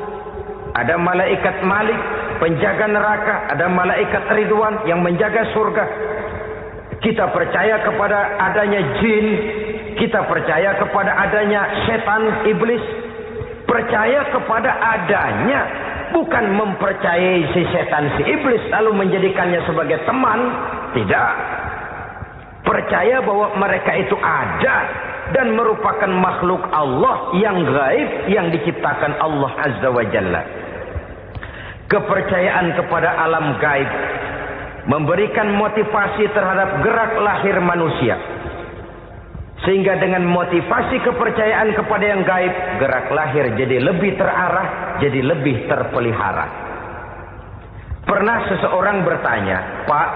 Ada malaikat Malik, penjaga neraka. Ada malaikat Ridwan yang menjaga surga. Kita percaya kepada adanya jin. Kita percaya kepada adanya setan, iblis. Percaya kepada adanya, bukan mempercayai si setan, si iblis lalu menjadikannya sebagai teman. Tidak. Percaya bahwa mereka itu ada dan merupakan makhluk Allah yang gaib yang diciptakan Allah Azza wa Jalla. Kepercayaan kepada alam gaib memberikan motivasi terhadap gerak lahir manusia. Sehingga dengan motivasi kepercayaan kepada yang gaib, gerak lahir jadi lebih terarah, jadi lebih terpelihara. Pernah seseorang bertanya, "Pak,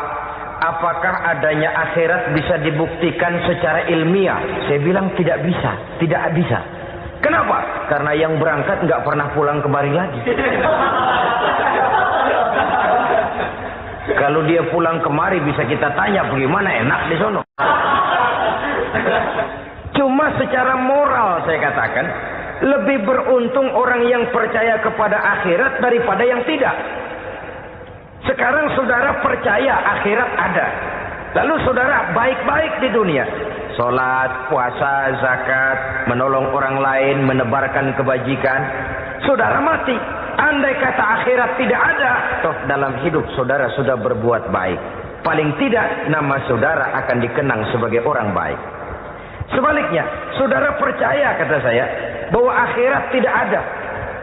apakah adanya akhirat bisa dibuktikan secara ilmiah?" Saya bilang tidak bisa, tidak bisa. Kenapa? Karena yang berangkat nggak pernah pulang kembali lagi. Kalau dia pulang kemari bisa kita tanya bagaimana enak di sono. Cuma secara moral saya katakan, lebih beruntung orang yang percaya kepada akhirat daripada yang tidak. Sekarang saudara percaya akhirat ada. Lalu saudara baik-baik di dunia. Sholat, puasa, zakat, menolong orang lain, menebarkan kebajikan. Saudara mati. Andai kata akhirat tidak ada, toh dalam hidup saudara sudah berbuat baik. Paling tidak nama saudara akan dikenang sebagai orang baik. Sebaliknya, saudara percaya kata saya bahwa akhirat tidak ada.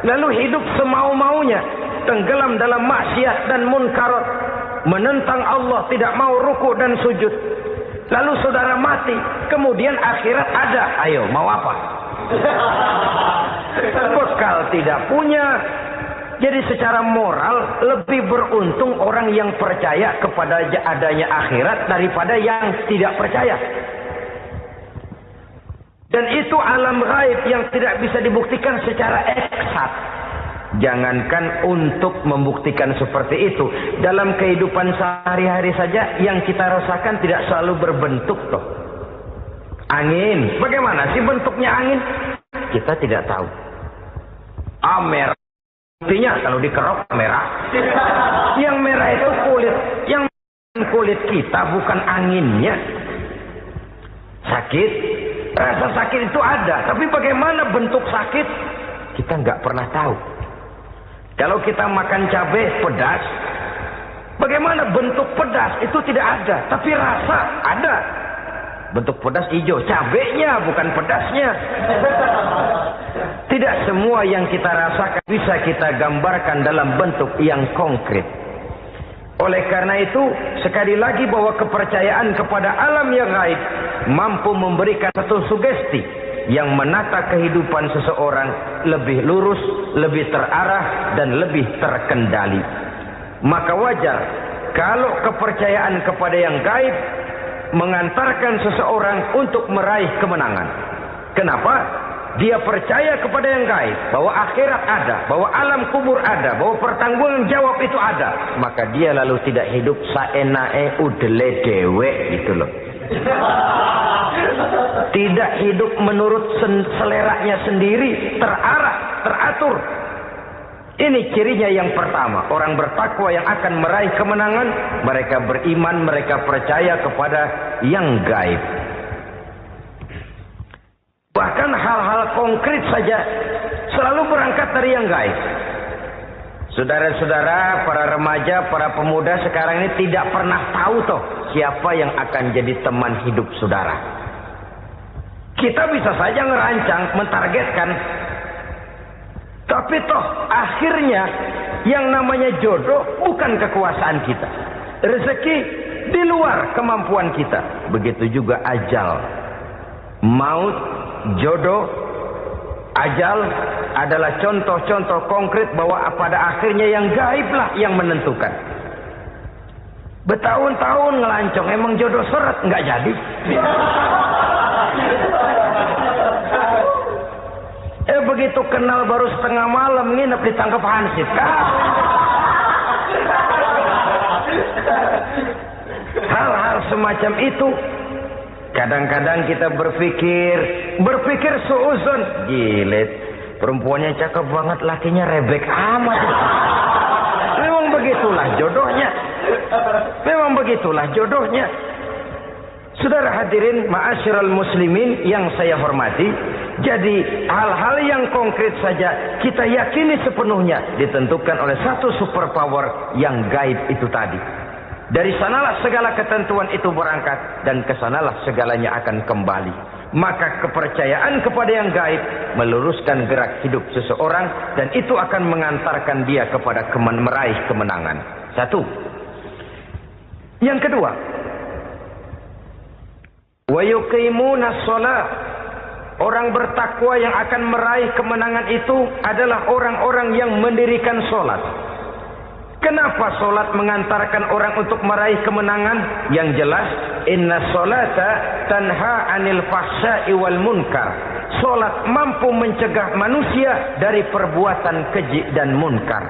Lalu hidup semau-maunya, tenggelam dalam maksiat dan munkarat, menentang Allah, tidak mau ruku dan sujud. Lalu saudara mati, kemudian akhirat ada. Ayo, mau apa? Bekal tidak punya. Jadi secara moral lebih beruntung orang yang percaya kepada adanya akhirat daripada yang tidak percaya. Dan itu alam gaib yang tidak bisa dibuktikan secara eksakt. Jangankan untuk membuktikan seperti itu, dalam kehidupan sehari-hari saja yang kita rasakan tidak selalu berbentuk toh. Angin, bagaimana sih bentuknya angin? Kita tidak tahu. Merah. Artinya kalau dikerok merah. Yang merah itu kulit. Yang kulit kita bukan anginnya. Sakit. Rasa sakit itu ada. Tapi bagaimana bentuk sakit? Kita nggak pernah tahu. Kalau kita makan cabai pedas, bagaimana bentuk pedas? Itu tidak ada. Tapi rasa ada. Bentuk pedas hijau. Cabainya bukan pedasnya. Tidak semua yang kita rasakan bisa kita gambarkan dalam bentuk yang konkret. Oleh karena itu, sekali lagi bahwa kepercayaan kepada alam yang gaib mampu memberikan satu sugesti yang menata kehidupan seseorang lebih lurus, lebih terarah, dan lebih terkendali. Maka wajar kalau kepercayaan kepada yang gaib mengantarkan seseorang untuk meraih kemenangan. Kenapa? Dia percaya kepada yang gaib, bahwa akhirat ada, bahwa alam kubur ada, bahwa pertanggungan jawab itu ada. Maka dia lalu tidak hidup saenae udele dewe gitu loh. Tidak hidup menurut seleranya sendiri, terarah, teratur. Ini cirinya yang pertama. Orang bertakwa yang akan meraih kemenangan, mereka beriman, mereka percaya kepada yang gaib. Bahkan hal-hal konkret saja selalu berangkat dari yang gaib. Saudara-saudara, para remaja, para pemuda sekarang ini tidak pernah tahu toh siapa yang akan jadi teman hidup saudara. Kita bisa saja ngerancang, mentargetkan. Tapi toh akhirnya yang namanya jodoh bukan kekuasaan kita. Rezeki di luar kemampuan kita. Begitu juga ajal. Maut, jodoh, ajal adalah contoh-contoh konkret bahwa pada akhirnya yang gaiblah yang menentukan. Bertahun-tahun ngelancong, emang jodoh seret, nggak jadi. Begitu kenal baru setengah malam nginep ditangkap hansip. Hal-hal semacam itu kadang-kadang kita berpikir suuzon, gilet, perempuannya cakep banget, lakinya rebek amat. Memang begitulah jodohnya. Memang begitulah jodohnya. Saudara hadirin ma'asyiral muslimin yang saya hormati, jadi hal-hal yang konkret saja kita yakini sepenuhnya ditentukan oleh satu superpower yang gaib itu tadi. Dari sanalah segala ketentuan itu berangkat dan kesanalah segalanya akan kembali. Maka kepercayaan kepada yang gaib meluruskan gerak hidup seseorang, dan itu akan mengantarkan dia kepada meraih kemenangan. Satu. Yang kedua, wa yuqimuna shalah. Orang bertakwa yang akan meraih kemenangan itu adalah orang-orang yang mendirikan sholat. Kenapa sholat mengantarkan orang untuk meraih kemenangan? Yang jelas, inna sholata tanha anil fahsya'i wal munkar. Sholat mampu mencegah manusia dari perbuatan keji dan munkar.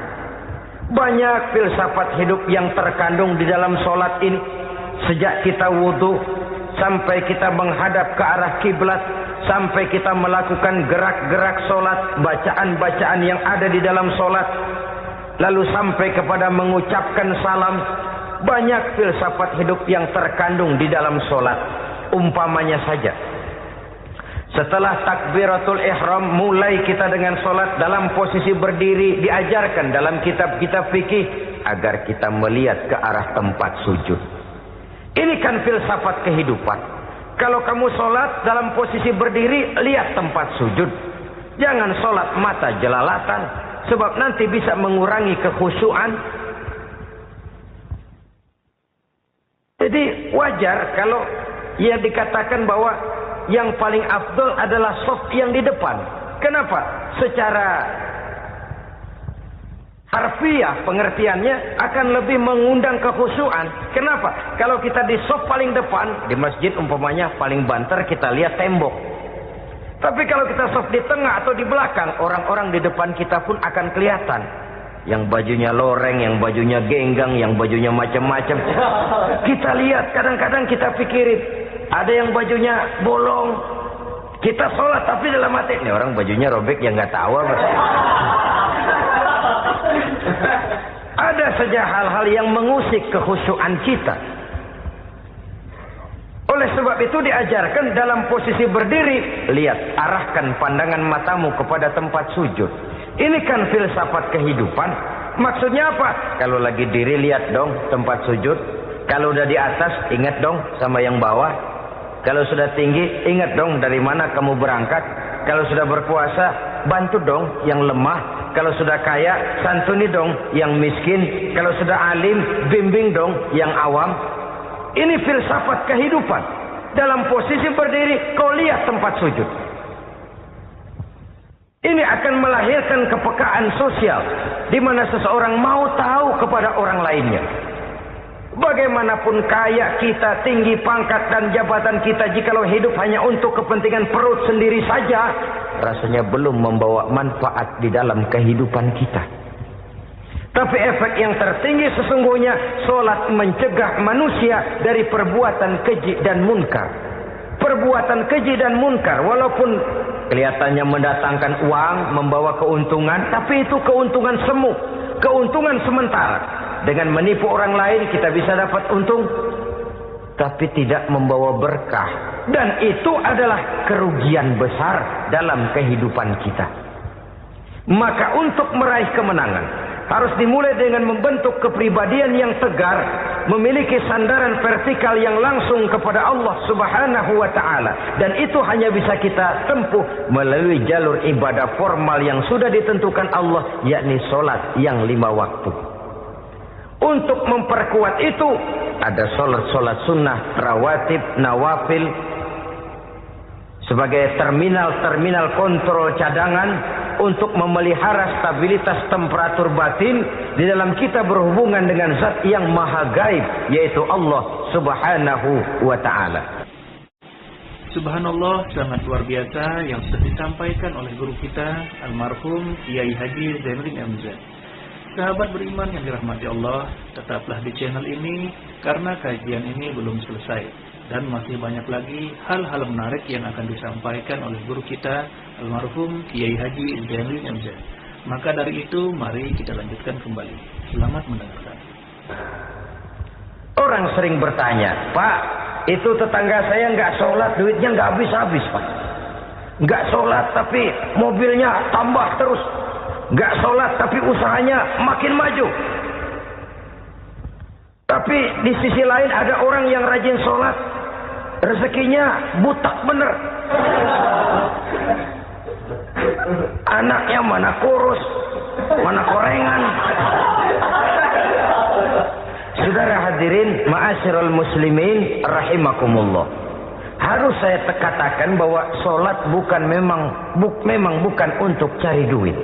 Banyak filsafat hidup yang terkandung di dalam sholat ini. Sejak kita wudu, sampai kita menghadap ke arah kiblat, sampai kita melakukan gerak-gerak sholat, bacaan-bacaan yang ada di dalam sholat, lalu sampai kepada mengucapkan salam. Banyak filsafat hidup yang terkandung di dalam sholat. Umpamanya saja, setelah takbiratul ihram, mulai kita dengan sholat dalam posisi berdiri. Diajarkan dalam kitab-kitab fikih agar kita melihat ke arah tempat sujud. Ini kan filsafat kehidupan. Kalau kamu sholat dalam posisi berdiri, lihat tempat sujud. Jangan sholat mata jelalatan, sebab nanti bisa mengurangi kekhusyuan. Jadi wajar kalau ia dikatakan bahwa yang paling afdol adalah shaf yang di depan. Kenapa? Secara harfiah pengertiannya akan lebih mengundang kekhusyuan. Kenapa? Kalau kita di shaf paling depan, di masjid umpamanya paling banter kita lihat tembok. Tapi kalau kita shaf di tengah atau di belakang, orang-orang di depan kita pun akan kelihatan. Yang bajunya loreng, yang bajunya genggang, yang bajunya macam-macam. Kita lihat, kadang-kadang kita pikirin, ada yang bajunya bolong. Kita sholat tapi dalam hati, ini orang bajunya robek yang nggak tahu apa. Ada saja hal-hal yang mengusik kekhusyuan kita. Oleh sebab itu diajarkan dalam posisi berdiri, lihat, arahkan pandangan matamu kepada tempat sujud. Ini kan filsafat kehidupan. Maksudnya apa? Kalau lagi diri, lihat dong tempat sujud. Kalau udah di atas, ingat dong sama yang bawah. Kalau sudah tinggi, ingat dong dari mana kamu berangkat. Kalau sudah berpuasa, bantu dong yang lemah. Kalau sudah kaya, santuni dong yang miskin. Kalau sudah alim, bimbing dong yang awam. Ini filsafat kehidupan. Dalam posisi berdiri, kau lihat tempat sujud. Ini akan melahirkan kepekaan sosial, di mana seseorang mau tahu kepada orang lainnya. Bagaimanapun kaya kita, tinggi pangkat dan jabatan kita, jikalau hidup hanya untuk kepentingan perut sendiri saja, rasanya belum membawa manfaat di dalam kehidupan kita. Tapi efek yang tertinggi sesungguhnya, sholat mencegah manusia dari perbuatan keji dan munkar. Perbuatan keji dan munkar, walaupun kelihatannya mendatangkan uang, membawa keuntungan, tapi itu keuntungan semu, keuntungan sementara. Dengan menipu orang lain kita bisa dapat untung, tapi tidak membawa berkah. Dan itu adalah kerugian besar dalam kehidupan kita. Maka untuk meraih kemenangan, harus dimulai dengan membentuk kepribadian yang tegar, memiliki sandaran vertikal yang langsung kepada Allah Subhanahu wa ta'ala. Dan itu hanya bisa kita tempuh melalui jalur ibadah formal yang sudah ditentukan Allah, yakni sholat yang 5 waktu. Untuk memperkuat itu, ada sholat sunnah, rawatib, nawafil, sebagai terminal kontrol cadangan untuk memelihara stabilitas temperatur batin di dalam kita berhubungan dengan zat yang maha gaib, yaitu Allah Subhanahu wa ta'ala. Subhanallah, sangat luar biasa yang sudah disampaikan oleh guru kita almarhum Kiai Haji Zainuddin MZ. Sahabat beriman yang dirahmati Allah, tetaplah di channel ini karena kajian ini belum selesai dan masih banyak lagi hal-hal menarik yang akan disampaikan oleh guru kita almarhum Kiai Haji Zainuddin MZ. Maka dari itu mari kita lanjutkan kembali. Selamat mendengarkan. Orang sering bertanya, Pak, itu tetangga saya nggak sholat, duitnya nggak habis-habis, Pak. Nggak sholat tapi mobilnya tambah terus. Nggak sholat tapi usahanya makin maju. Tapi di sisi lain ada orang yang rajin sholat, rezekinya butak bener. Anaknya mana kurus, mana korengan. Saudara hadirin, ma'asyiral muslimin rahimakumullah. Harus saya katakan bahwa solat memang bukan untuk cari duit.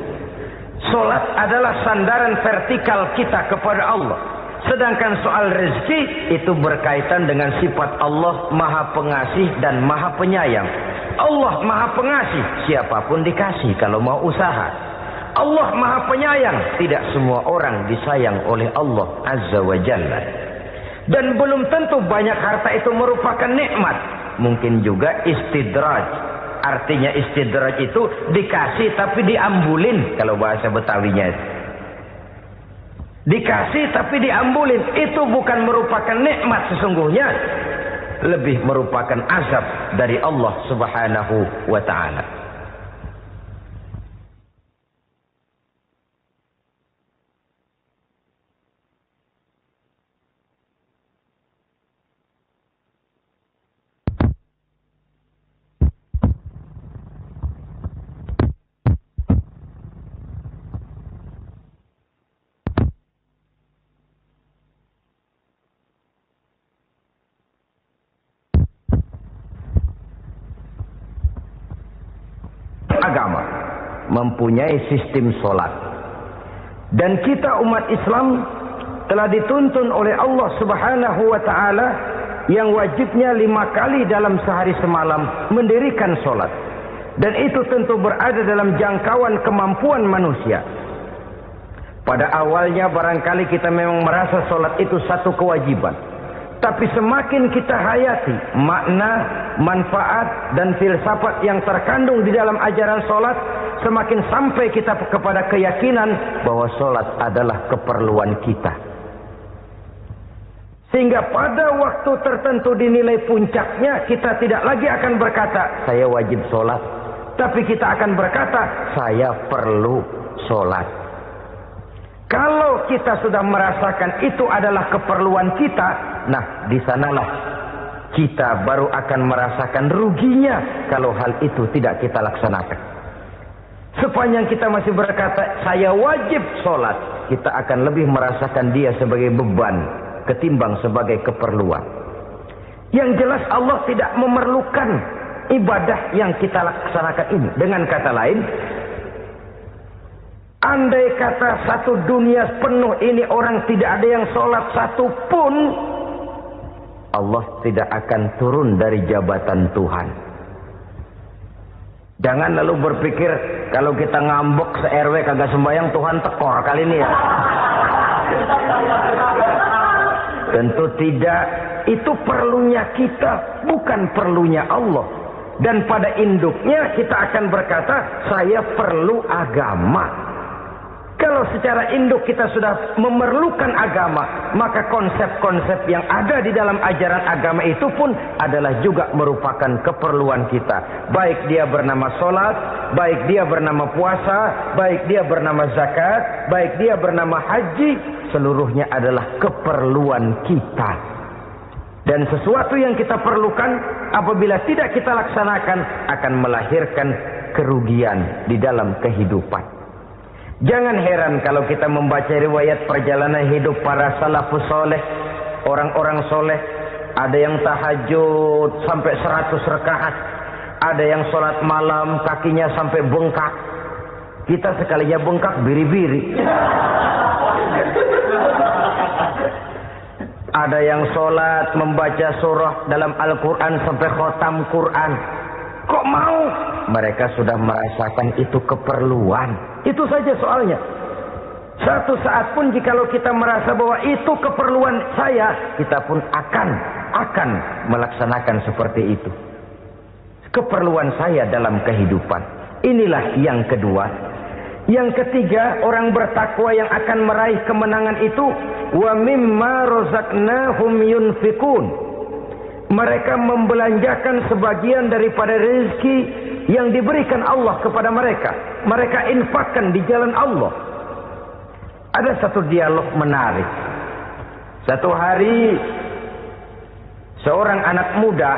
Solat adalah sandaran vertikal kita kepada Allah. Sedangkan soal rezeki itu berkaitan dengan sifat Allah Maha Pengasih dan Maha Penyayang. Allah Maha Pengasih, siapapun dikasih kalau mau usaha. Allah Maha Penyayang, tidak semua orang disayang oleh Allah Azza wa Jalla. Dan belum tentu banyak harta itu merupakan nikmat. Mungkin juga istidraj. Artinya istidraj itu dikasih tapi diambulin, kalau bahasa Betawinya itu. Dikasih tapi diambulin, itu bukan merupakan nikmat sesungguhnya, lebih merupakan azab dari Allah Subhanahu wa ta'ala. Agama mempunyai sistem solat, dan kita umat Islam telah dituntun oleh Allah Subhanahu wa ta'ala yang wajibnya 5 kali dalam sehari semalam mendirikan solat, dan itu tentu berada dalam jangkauan kemampuan manusia. Pada awalnya barangkali kita memang merasa solat itu satu kewajiban, tapi semakin kita hayati makna, manfaat, dan filsafat yang terkandung di dalam ajaran solat, semakin sampai kita kepada keyakinan bahwa solat adalah keperluan kita. Sehingga pada waktu tertentu dinilai puncaknya, kita tidak lagi akan berkata, saya wajib solat. Tapi kita akan berkata, saya perlu solat. Kalau kita sudah merasakan itu adalah keperluan kita, nah di sanalah kita baru akan merasakan ruginya kalau hal itu tidak kita laksanakan. Sepanjang kita masih berkata saya wajib sholat, kita akan lebih merasakan dia sebagai beban ketimbang sebagai keperluan. Yang jelas Allah tidak memerlukan ibadah yang kita laksanakan ini. Dengan kata lain, andai kata satu dunia penuh ini orang tidak ada yang sholat satu pun, Allah tidak akan turun dari jabatan Tuhan. Jangan lalu berpikir kalau kita ngambek se-RW kagak sembahyang Tuhan tekor kali ini ya. Tentu tidak. Itu perlunya kita, bukan perlunya Allah. Dan pada induknya kita akan berkata, saya perlu agama. Kalau secara induk kita sudah memerlukan agama, maka konsep-konsep yang ada di dalam ajaran agama itu pun adalah juga merupakan keperluan kita. Baik dia bernama sholat, baik dia bernama puasa, baik dia bernama zakat, baik dia bernama haji, seluruhnya adalah keperluan kita. Dan sesuatu yang kita perlukan apabila tidak kita laksanakan akan melahirkan kerugian di dalam kehidupan. Jangan heran kalau kita membaca riwayat perjalanan hidup para salafus soleh, orang-orang soleh. Ada yang tahajud sampai 100 rakaat, ada yang sholat malam kakinya sampai bengkak. Kita sekalinya bengkak biri-biri. Ada yang sholat membaca surah dalam Al-Quran sampai khotam Quran. Kok mau? Mereka sudah merasakan itu keperluan. Itu saja soalnya. Satu saat pun jikalau kita merasa bahwa itu keperluan saya, kita pun akan melaksanakan seperti itu. Keperluan saya dalam kehidupan. Inilah yang kedua. Yang ketiga, orang bertakwa yang akan meraih kemenangan itu, wa mimma razaqnahum yunfikun. Mereka membelanjakan sebagian daripada rezeki yang diberikan Allah kepada mereka. Mereka infakkan di jalan Allah. Ada satu dialog menarik. Satu hari seorang anak muda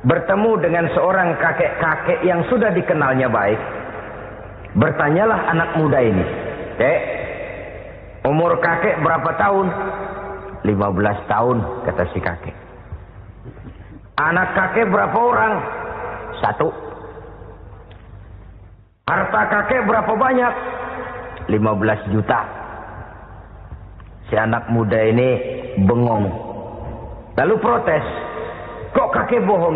bertemu dengan seorang kakek-kakek yang sudah dikenalnya baik. Bertanyalah anak muda ini, "Kek, umur kakek berapa tahun?" 15 tahun, kata si kakek. "Anak kakek berapa orang?" 1. "Harta kakek berapa banyak?" 15 juta. Si anak muda ini bengong. Lalu protes, "Kok kakek bohong?